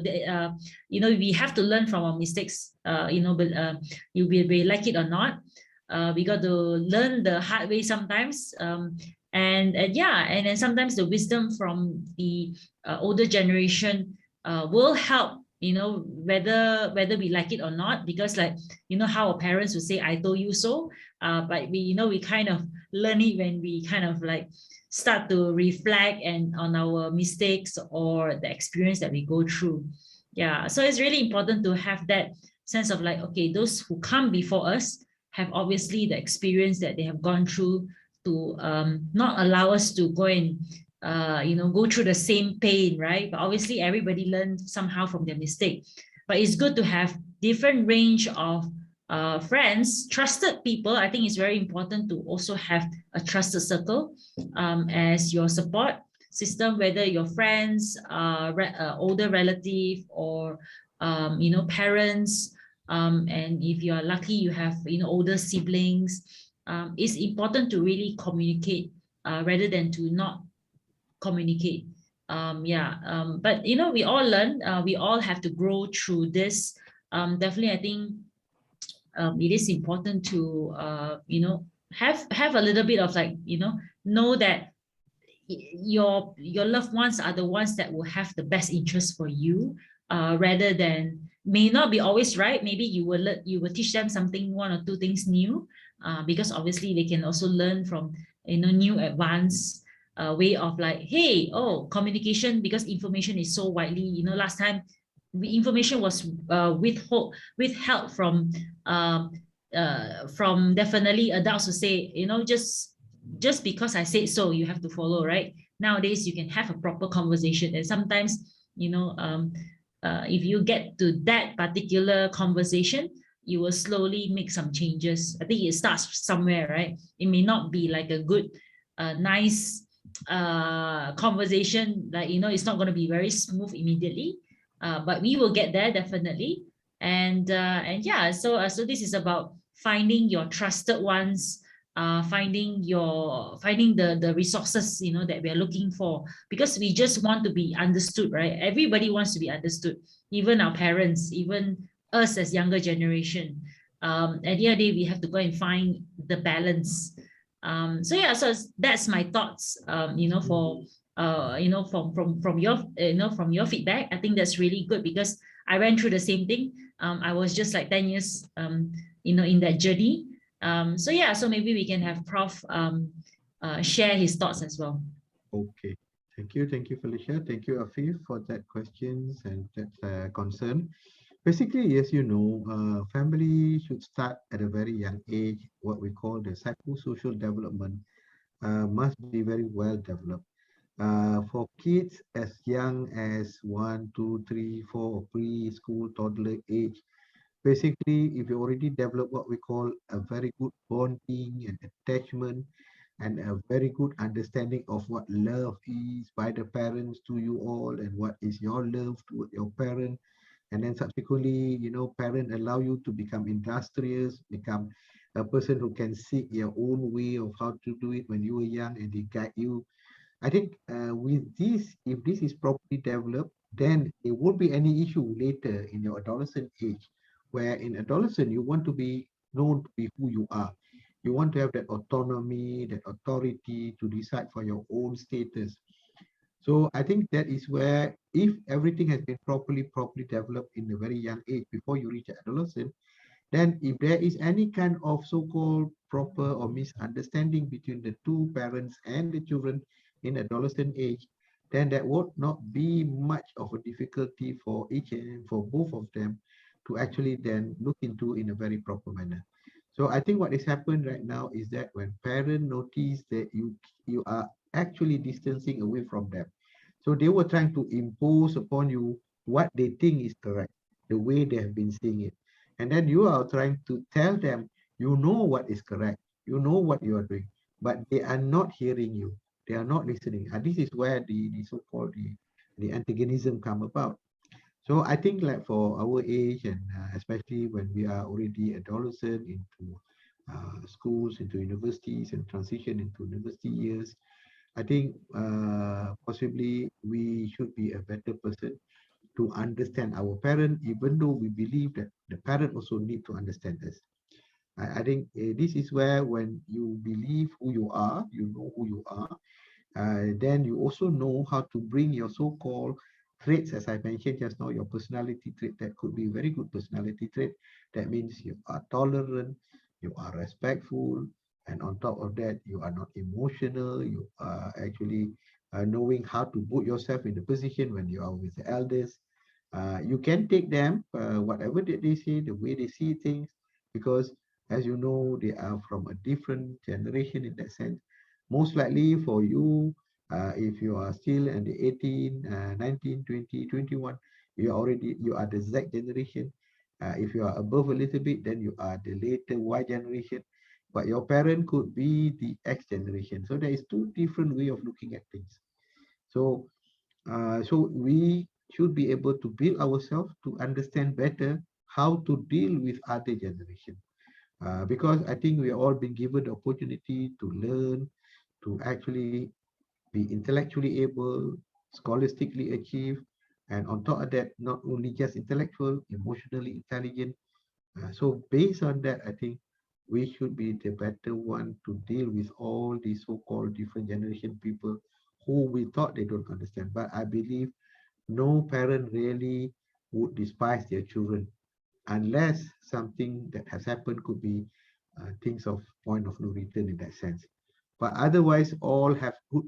we have to learn from our mistakes. But you will like it or not. We got to learn the hard way sometimes. And yeah, and then sometimes the wisdom from the older generation will help, whether we like it or not, because like how our parents would say, I told you so, but we kind of learn it when we kind of like start to reflect and on our mistakes or the experience that we go through. Yeah, so it's really important to have that sense of like, okay, those who come before us have obviously the experience that they have gone through, to not allow us to go and go through the same pain, right? But obviously everybody learns somehow from their mistake. But it's good to have different range of friends, trusted people. I think it's very important to also have a trusted circle as your support system, whether your friends, older relative, or parents. And if you are lucky, you have older siblings. It's important to really communicate rather than to not communicate. But we all learn. We all have to grow through this. Definitely, I think it is important to have a little bit of like know that your loved ones are the ones that will have the best interest for you, rather than, may not be always right. Maybe you will teach them something, one or two things new, because obviously they can also learn from new advanced way of like, hey, communication, because information is so widely. Last time the information was withheld from definitely adults who say, just because I said so, you have to follow, right? Nowadays, you can have a proper conversation, and sometimes, if you get to that particular conversation, you will slowly make some changes. I think it starts somewhere, right? It may not be like a good, nice conversation, like, it's not going to be very smooth immediately, but we will get there definitely. And yeah, so this is about finding your trusted ones, finding the resources that we are looking for, because we just want to be understood, right? Everybody wants to be understood, even our parents, even us as younger generation. At the end of the day, we have to go and find the balance. So yeah, so that's my thoughts. For from your from your feedback, I think that's really good, because I went through the same thing. I was just like 10 years in that journey. So yeah, so maybe we can have Prof share his thoughts as well. Okay. Thank you, Felicia. Thank you, Afif, for that questions and that concern. Basically, as you know, family should start at a very young age. What we call the psychosocial development must be very well developed. For kids as young as 1, 2, 3, 4, preschool, toddler age, basically, if you already develop what we call a very good bonding and attachment, and a very good understanding of what love is by the parents to you all, and what is your love to your parent, and then subsequently, parent allow you to become industrious, become a person who can seek your own way of how to do it when you were young, and they guide you. I think with this, if this is properly developed, then there won't be any issue later in your adolescent age, where in adolescent you want to be known to be who you are. You want to have that autonomy, that authority to decide for your own status. So I think that is where, if everything has been properly developed in a very young age before you reach adolescent, then if there is any kind of so-called proper or misunderstanding between the two parents and the children in adolescent age, then that would not be much of a difficulty for each and for both of them to actually then look into in a very proper manner. So I think what is happened right now is that when parents notice that you are actually distancing away from them, so they were trying to impose upon you what they think is correct, the way they have been seeing it. And then you are trying to tell them, you know what is correct, you know what you are doing, but they are not hearing you. They are not listening. And this is where the so-called the antagonism come about. So I think like for our age and especially when we are already adolescent into schools, into universities and transition into university years, I think possibly we should be a better person to understand our parent, even though we believe that the parent also need to understand us. I think this is where when you believe who you are, you know who you are, then you also know how to bring your so-called traits, as I mentioned just now, your personality trait that could be a very good personality trait. That means you are tolerant, you are respectful, and on top of that, you are not emotional. You are actually knowing how to put yourself in the position when you are with the elders. You can take them, whatever that they say, the way they see things, because as you know, they are from a different generation in that sense. Most likely for you, if you are still in the 18, 19, 20, 21, you are the Z generation. If you are above a little bit, then you are the later Y generation. But your parent could be the X generation. So there is two different way of looking at things. So so we should be able to build ourselves to understand better how to deal with other generation. Because I think we are all been given the opportunity to learn, to actually be intellectually able, scholastically achieve, and on top of that, not only just intellectual, emotionally intelligent. So based on that, I think we should be the better one to deal with all these so-called different generation people who we thought they don't understand. But I believe no parent really would despise their children unless something that has happened could be things of point of no return in that sense. But otherwise, all have good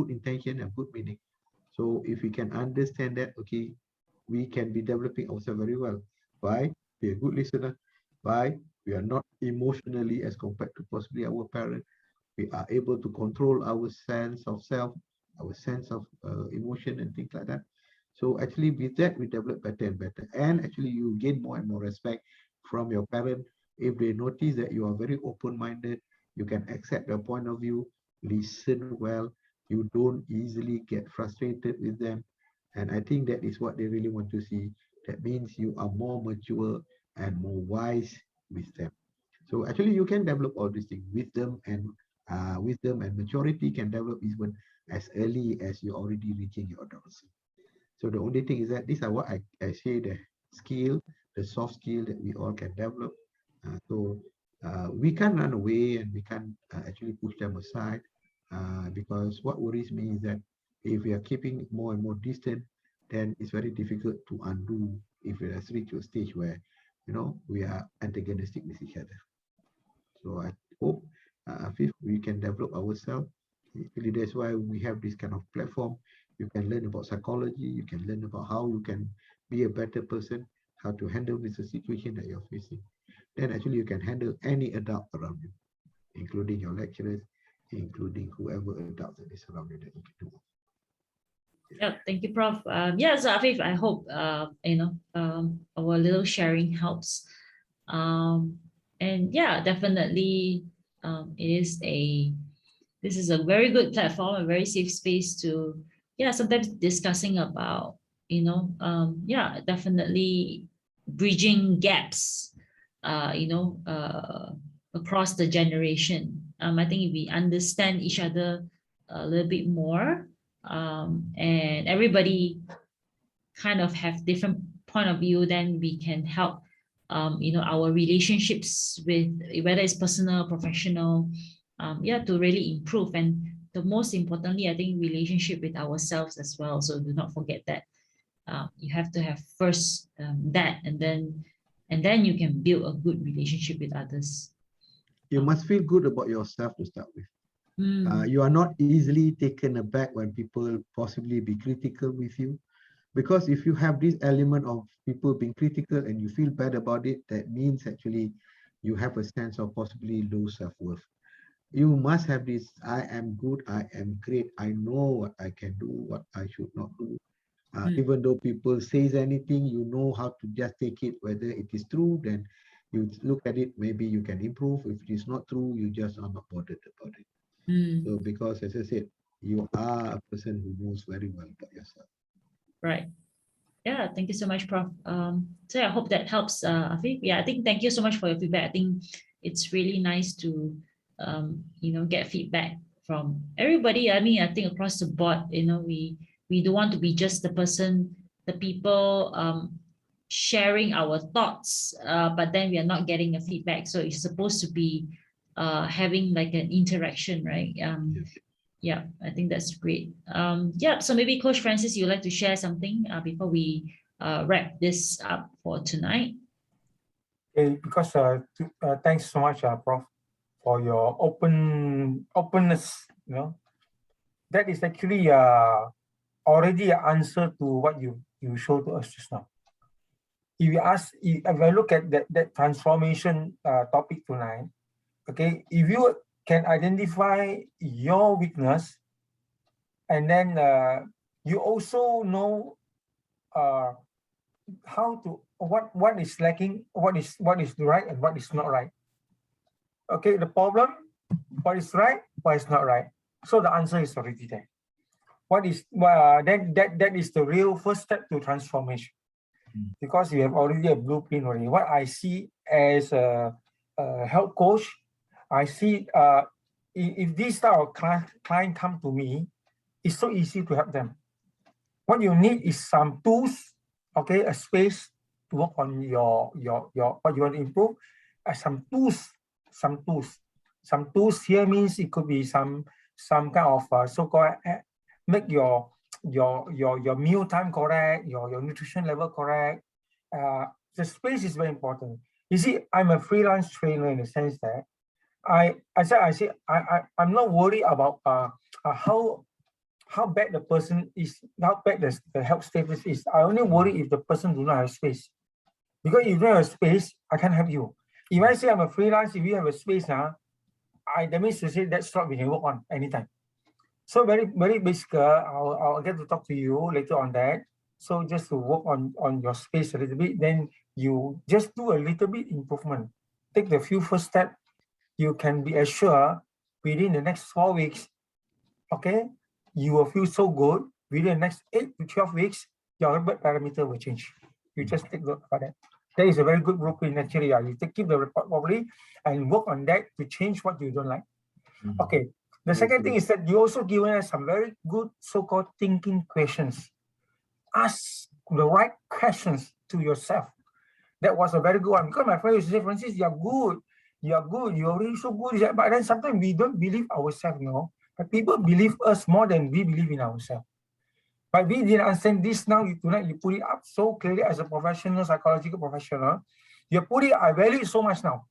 intention and good meaning. So if we can understand that, okay, we can be developing ourselves very well by be a good listener, by we are not emotionally as compared to possibly our parents. We are able to control our sense of self, our sense of emotion and things like that. So actually with that, we develop better and better. And actually you gain more and more respect from your parent. If they notice that you are very open-minded, you can accept their point of view, listen well, you don't easily get frustrated with them. And I think that is what they really want to see. That means you are more mature and more wise with them. So actually you can develop all these things. Wisdom and maturity can develop even as early as you're already reaching your adolescence. So the only thing is that these are what I say the skill, the soft skill that we all can develop. So we can't run away and we can't actually push them aside because what worries me is that if we are keeping more and more distant, then it's very difficult to undo if it has reached a stage where, we are antagonistic with each other. So I hope fifth, we can develop ourselves. Really, that's why we have this kind of platform. You can learn about psychology. You can learn about how you can be a better person, how to handle with the situation that you're facing. Then actually you can handle any adult around you, including your lecturers, including whoever adult that is around you that you can do. Yeah, thank you, Prof. Yeah, so Afif, I hope our little sharing helps. And yeah, definitely, this is a very good platform, a very safe space to, sometimes discussing about, definitely bridging gaps, across the generation. I think if we understand each other a little bit more, and everybody kind of have different point of view, then we can help our relationships with whether it's personal, professional, to really improve. And the most importantly, I think relationship with ourselves as well. So do not forget that you have to have first that, and then you can build a good relationship with others. You must feel good about yourself to start with. You are not easily taken aback when people possibly be critical with you. Because if you have this element of people being critical and you feel bad about it, that means actually you have a sense of possibly low self-worth. You must have this, I am good, I am great, I know what I can do, what I should not do. Even though people says anything, you know how to just take it, whether it is true, then you look at it, maybe you can improve. If it is not true, you just are not bothered about it. So because as I said, you are a person who knows very well about yourself. Right. Yeah, thank you so much, Prof. So I hope that helps, Afif. Yeah, I think thank you so much for your feedback. I think it's really nice to, get feedback from everybody. I mean, I think across the board, we don't want to be just the people sharing our thoughts, but then we are not getting a feedback. So it's supposed to be having like an interaction, right? Yes. Yeah, I think that's great. Yeah, so maybe Coach Francis, you'd like to share something before we wrap this up for tonight? Okay, because thanks so much, Prof, for your openness. That is actually already an answer to what you showed to us just now. If I look at that transformation topic tonight, okay, if you can identify your weakness, and then you also know how to what is lacking, what is right and what is not right. Okay, the problem, what is right, what is not right. So the answer is already there. What is that is the real first step to transformation, because you have already a blueprint already. What I see as a health coach, I see if this type of client come to me, it's so easy to help them. What you need is some tools, okay, a space to work on your what you want to improve, some tools here means it could be some kind of so-called make your meal time correct, your nutrition level correct. The space is very important. You see, I'm a freelance trainer in the sense that I'm not worried about how bad the person is, how bad the health status is. I only worry if the person do not have space. Because if you don't have space, I can't help you. If I say I'm a freelance, if you have a space now, that means to say that's what we can work on anytime. So very basic. I'll get to talk to you later on that. So just to work on your space a little bit, then you just do a little bit improvement. Take the few first steps. You can be assured within the next 4 weeks, okay, you will feel so good. Within the next 8 to 12 weeks, your blood parameter will change. You just take note of that. That is a very good blueprint actually. You keep the report properly and work on that to change what you don't like. Okay. The second thing is that you also given us some very good so-called thinking questions. Ask the right questions to yourself. That was a very good one. Because my friend used to say, Francis, you're good. You're really so good. But then sometimes we don't believe ourselves, But people believe us more than we believe in ourselves. But we didn't understand this now. Tonight you put it up so clearly as a professional, psychological professional. You put it, I value it so much now.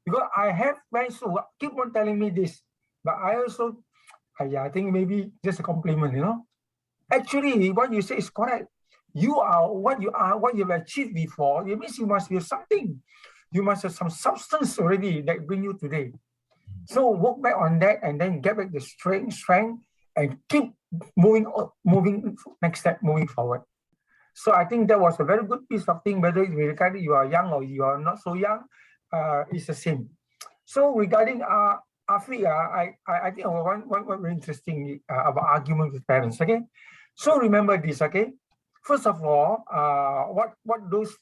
Because I have friends who keep on telling me this. But I also, I think maybe just a compliment, Actually, what you say is correct. You are, what you have achieved before. It means you must have something. You must have some substance already that bring you today. So work back on that and then get back the strength and keep moving next step, moving forward. So I think that was a very good piece of thing, whether regarding you are young or you are not so young, it's the same. So regarding Afi, I think one very interesting about argument with parents. Okay, so remember this. Okay, first of all, what those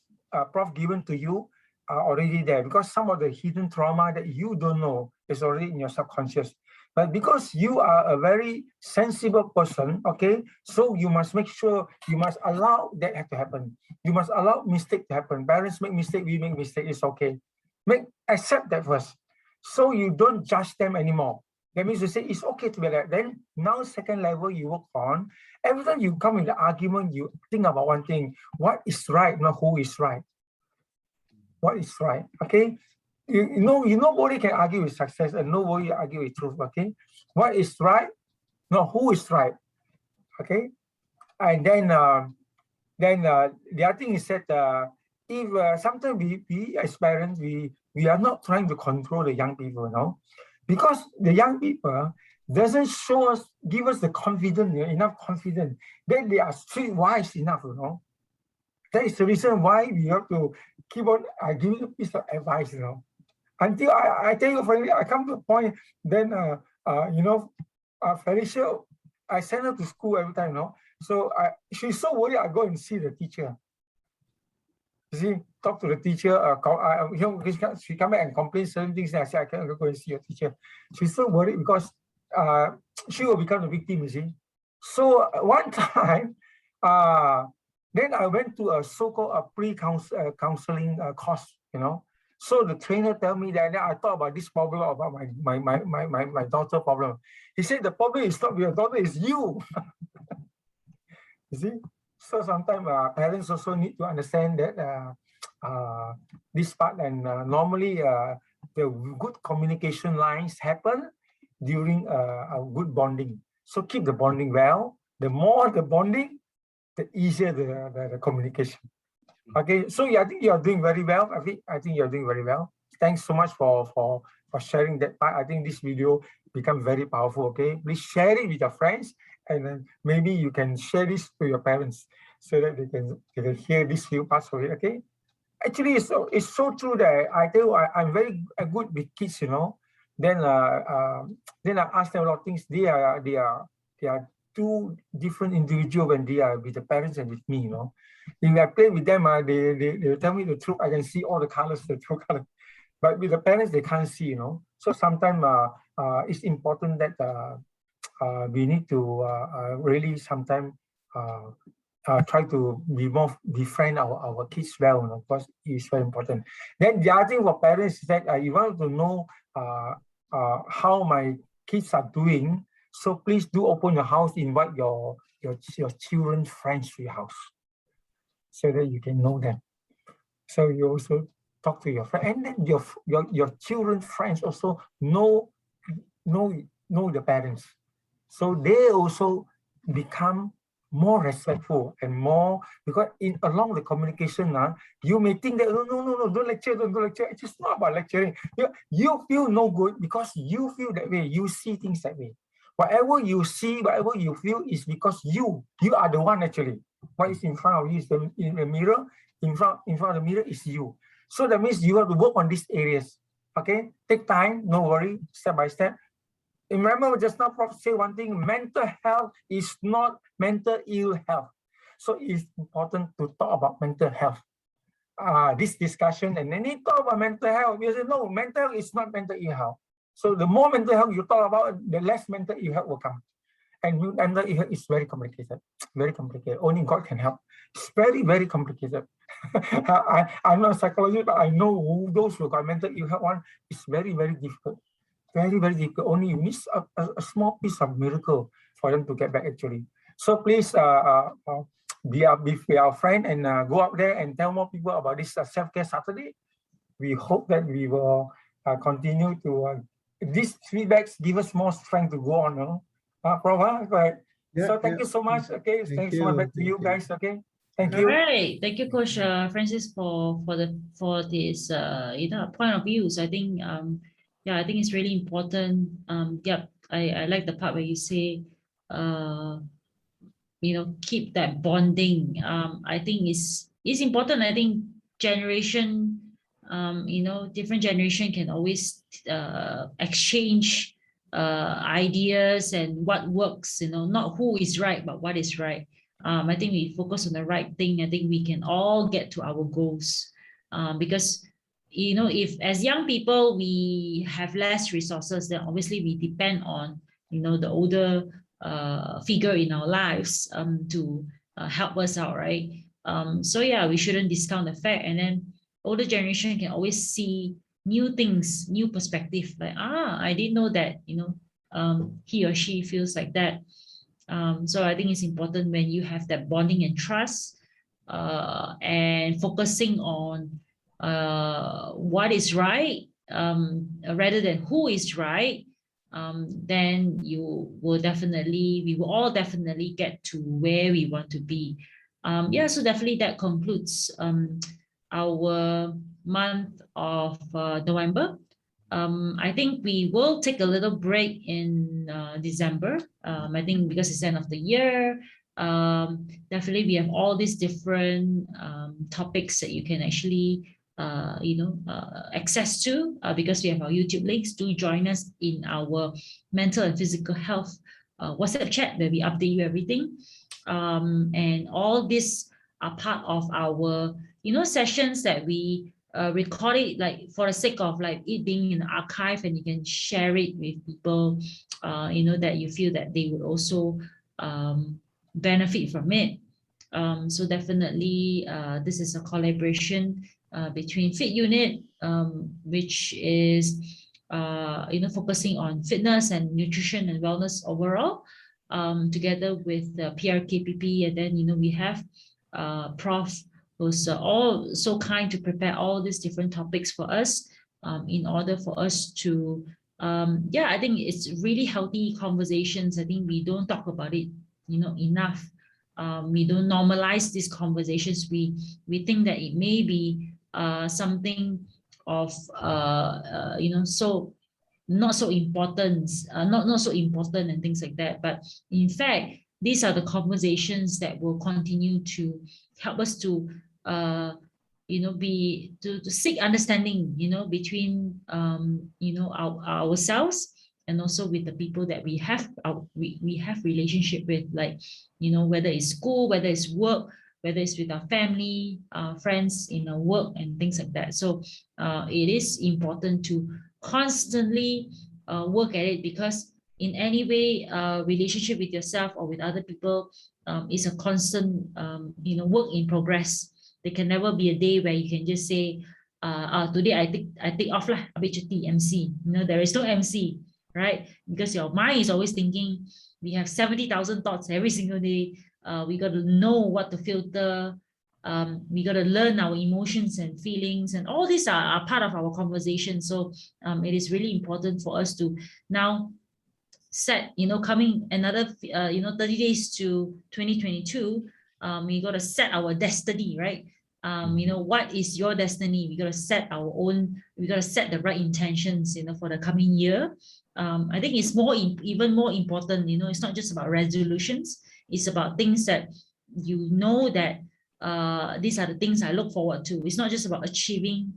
prof given to you are already there, because some of the hidden trauma that you don't know is already in your subconscious. But because you are a very sensible person, okay, so you must make sure, you must allow that to happen. You must allow mistake to happen. Parents make mistake, we make mistake, it's okay. Accept that first. So you don't judge them anymore. That means to say it's okay to be like that. Then now second level you work on. Every time you come with the argument, you think about one thing: what is right, not who is right. What is right? Okay. nobody can argue with success and nobody argue with truth. Okay, what is right? No, who is right? Okay, and then the other thing is that if sometimes we as parents we are not trying to control the young people, because the young people doesn't give us the confidence, enough confidence that they are streetwise enough, That is the reason why we have to keep on giving a piece of advice, Until I tell you, finally, I come to a point, then, Felicia, I send her to school every time, So she's so worried I go and see the teacher. You see, talk to the teacher, she come back and complain certain things, and I say, I cannot go and see your teacher. She's so worried because she will become the victim, you see. So one time, then I went to a so-called pre-counseling course, So the trainer tell me that, and then I thought about this problem, about my daughter problem. He said, the problem is not your daughter, it's you. You see? So sometimes parents also need to understand that this part, and normally the good communication lines happen during a good bonding. So keep the bonding well. The more the bonding, the easier the communication. Okay, so yeah, I think you are doing very well. I think you're doing very well. Thanks so much for sharing that part. I think this video become very powerful. Okay, please share it with your friends, and then maybe you can share this to your parents so that they can hear these few parts of it. Okay, actually, it's so true that I tell you, I'm very good with kids. Then I ask them a lot of things. They are two different individuals when they are with the parents and with me. If I play with them, they tell me the truth. I can see all the colors, the true color. But with the parents, they can't see, So sometimes it's important that we need to really sometimes try to befriend our kids well, because it's very important. Then the other thing for parents is that you want to know how my kids are doing. So please do open your house, invite your children's friends to your house, so that you can know them. So you also talk to your friend, and then your children's friends also know the parents. So they also become more respectful and more, because along the communication, you may think that no, don't lecture. It's just not about lecturing. You feel no good because you feel that way. You see things that way. Whatever you see, whatever you feel is because you are the one actually. What is in front of you is in the mirror. In front of the mirror is you. So that means you have to work on these areas. Okay, take time, no worry, step by step. And remember, just now Prof say one thing: mental health is not mental ill health. So it's important to talk about mental health. This discussion, and then they talk about mental health. We say no, mental health is not mental ill health. So the more mental health you talk about, the less mental ill health will come. And mental ill health is very complicated, very complicated. Only God can help. It's very, very complicated. I'm not a psychologist, but I know those who got mental ill health one, it's very, very difficult. Very, very difficult. Only you need a small piece of miracle for them to get back actually. So please be our friend and go out there and tell more people about this Self-Care Saturday. We hope that we will continue to, these feedbacks give us more strength to go on. Prof, right? Yeah, so thank you so much. Okay, thanks so much. Back to you guys. Okay, thank you. All right, thank you, Coach Francis, for this point of views. I think I think it's really important. I like the part where you say keep that bonding. I think is important. I think generation, different generation can always exchange ideas and what works, not who is right, but what is right. I think we focus on the right thing. I think we can all get to our goals, because if as young people we have less resources, then obviously we depend on the older figure in our lives to help us out, right? So yeah, we shouldn't discount the fact. And then older generation can always see new things, new perspective, like I didn't know that he or she feels like that. So I think it's important when you have that bonding and trust, and focusing on what is right, rather than who is right, then we will all definitely get to where we want to be. Yeah, so definitely that concludes our month of November. I think we will take a little break in December. I think because it's the end of the year, definitely we have all these different topics that you can actually access to because we have our YouTube links. Do join us in our mental and physical health WhatsApp chat where we update you everything. And all this are part of our sessions that we record it like for the sake of like it being in the archive, and you can share it with people that you feel that they would also benefit from it. So definitely this is a collaboration between Fit Unit, which is focusing on fitness and nutrition and wellness overall, together with the PRKPP, and then we have Prof who's all so kind to prepare all these different topics for us in order for us to I think it's really healthy conversations. I think we don't talk about it enough. We don't normalize these conversations. We think that it may be something of so not so important, not so important and things like that. But in fact, these are the conversations that will continue to help us to to seek understanding between ourselves and also with the people that we have we have relationship with, like whether it's school, whether it's work, whether it's with our family, friends in our work and things like that. So it is important to constantly work at it, because in any way relationship with yourself or with other people is a constant work in progress. There can never be a day where you can just say today I take off lah, ambil cuti MC. There is no MC, right? Because your mind is always thinking. We have 70,000 thoughts every single day. We got to know what to filter. We got to learn our emotions and feelings, and all these are part of our conversation. So it is really important for us to now set, coming another 30 days to 2022, we got to set our destiny, right? What is your destiny? We got to set our own, we got to set the right intentions, for the coming year. I think it's even more important, it's not just about resolutions. It's about things that that these are the things I look forward to. It's not just about achieving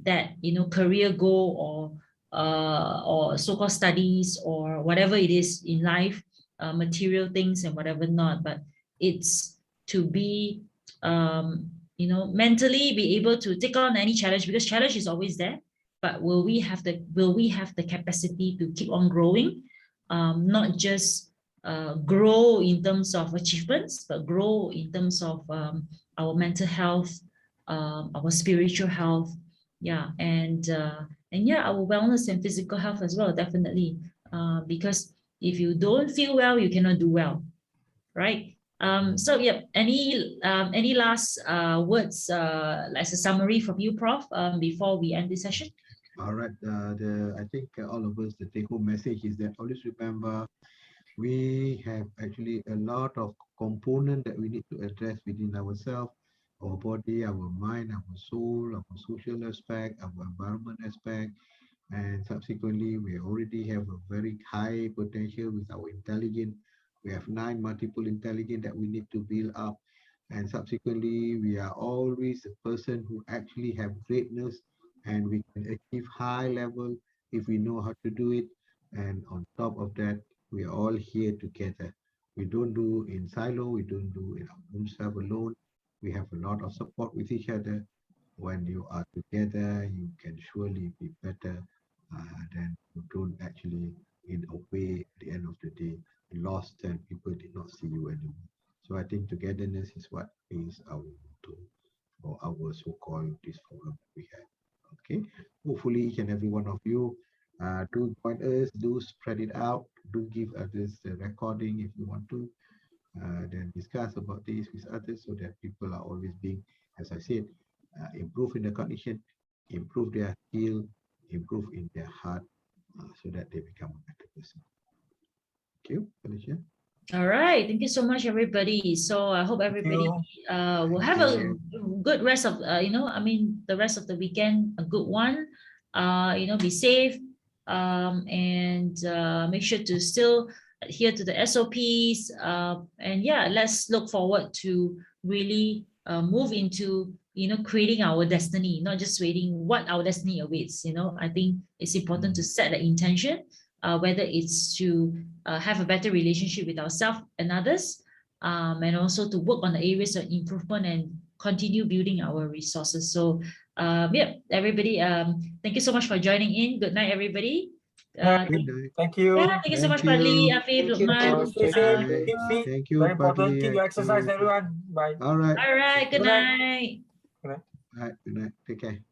that, career goal or so-called studies or whatever it is in life, material things and whatever not, but it's to be mentally be able to take on any challenge, because challenge is always there. But will we have the capacity to keep on growing, not just grow in terms of achievements, but grow in terms of our mental health, our spiritual health, and our wellness and physical health as well, definitely. Because if you don't feel well, you cannot do well, right? So yeah, any last words as a summary from you, Prof, before we end this session? All right. I think all of us, the take-home message is that always remember we have actually a lot of components that we need to address within ourselves, our body, our mind, our soul, our social aspect, our environment aspect, and subsequently we already have a very high potential with our intelligence. We have 9 multiple intelligence that we need to build up, and subsequently we are always a person who actually have greatness, and we can achieve high level if we know how to do it. And on top of that, we are all here together. We don't do in silo, we don't do in our own self alone. We have a lot of support with each other. When you are together, you can surely be better than you don't actually, in a way, at the end of the day, lost and people did not see you anymore. So I think togetherness is what is our motto for our so-called this forum we have. Okay, hopefully each and every one of you do join us, do spread it out, do give others the recording if you want to, then discuss about this with others so that people are always being, as I said, improve in the condition, improve their skill, improve in their heart so that they become a better person. Thank you, Felicia. All right. Thank you so much, everybody. So I hope everybody will have a good rest of, the rest of the weekend, a good one. Be safe and make sure to still adhere to the SOPs. And yeah, let's look forward to really move into, creating our destiny, not just waiting what our destiny awaits. I think it's important to set the intention, whether it's to have a better relationship with ourselves and others, and also to work on the areas of improvement and continue building our resources. So, everybody, thank you so much for joining in. Good night, everybody. Good night. Thank you. Yeah, thank you so much, Padli, Afif, Thank you. Lukman. Stay safe. Bye. Keep fit. Thank you, Very important. Padli, Keep your exercise, Afif. everyone. Bye. All right. All right, good Good night. night. All right. Good night. Take care.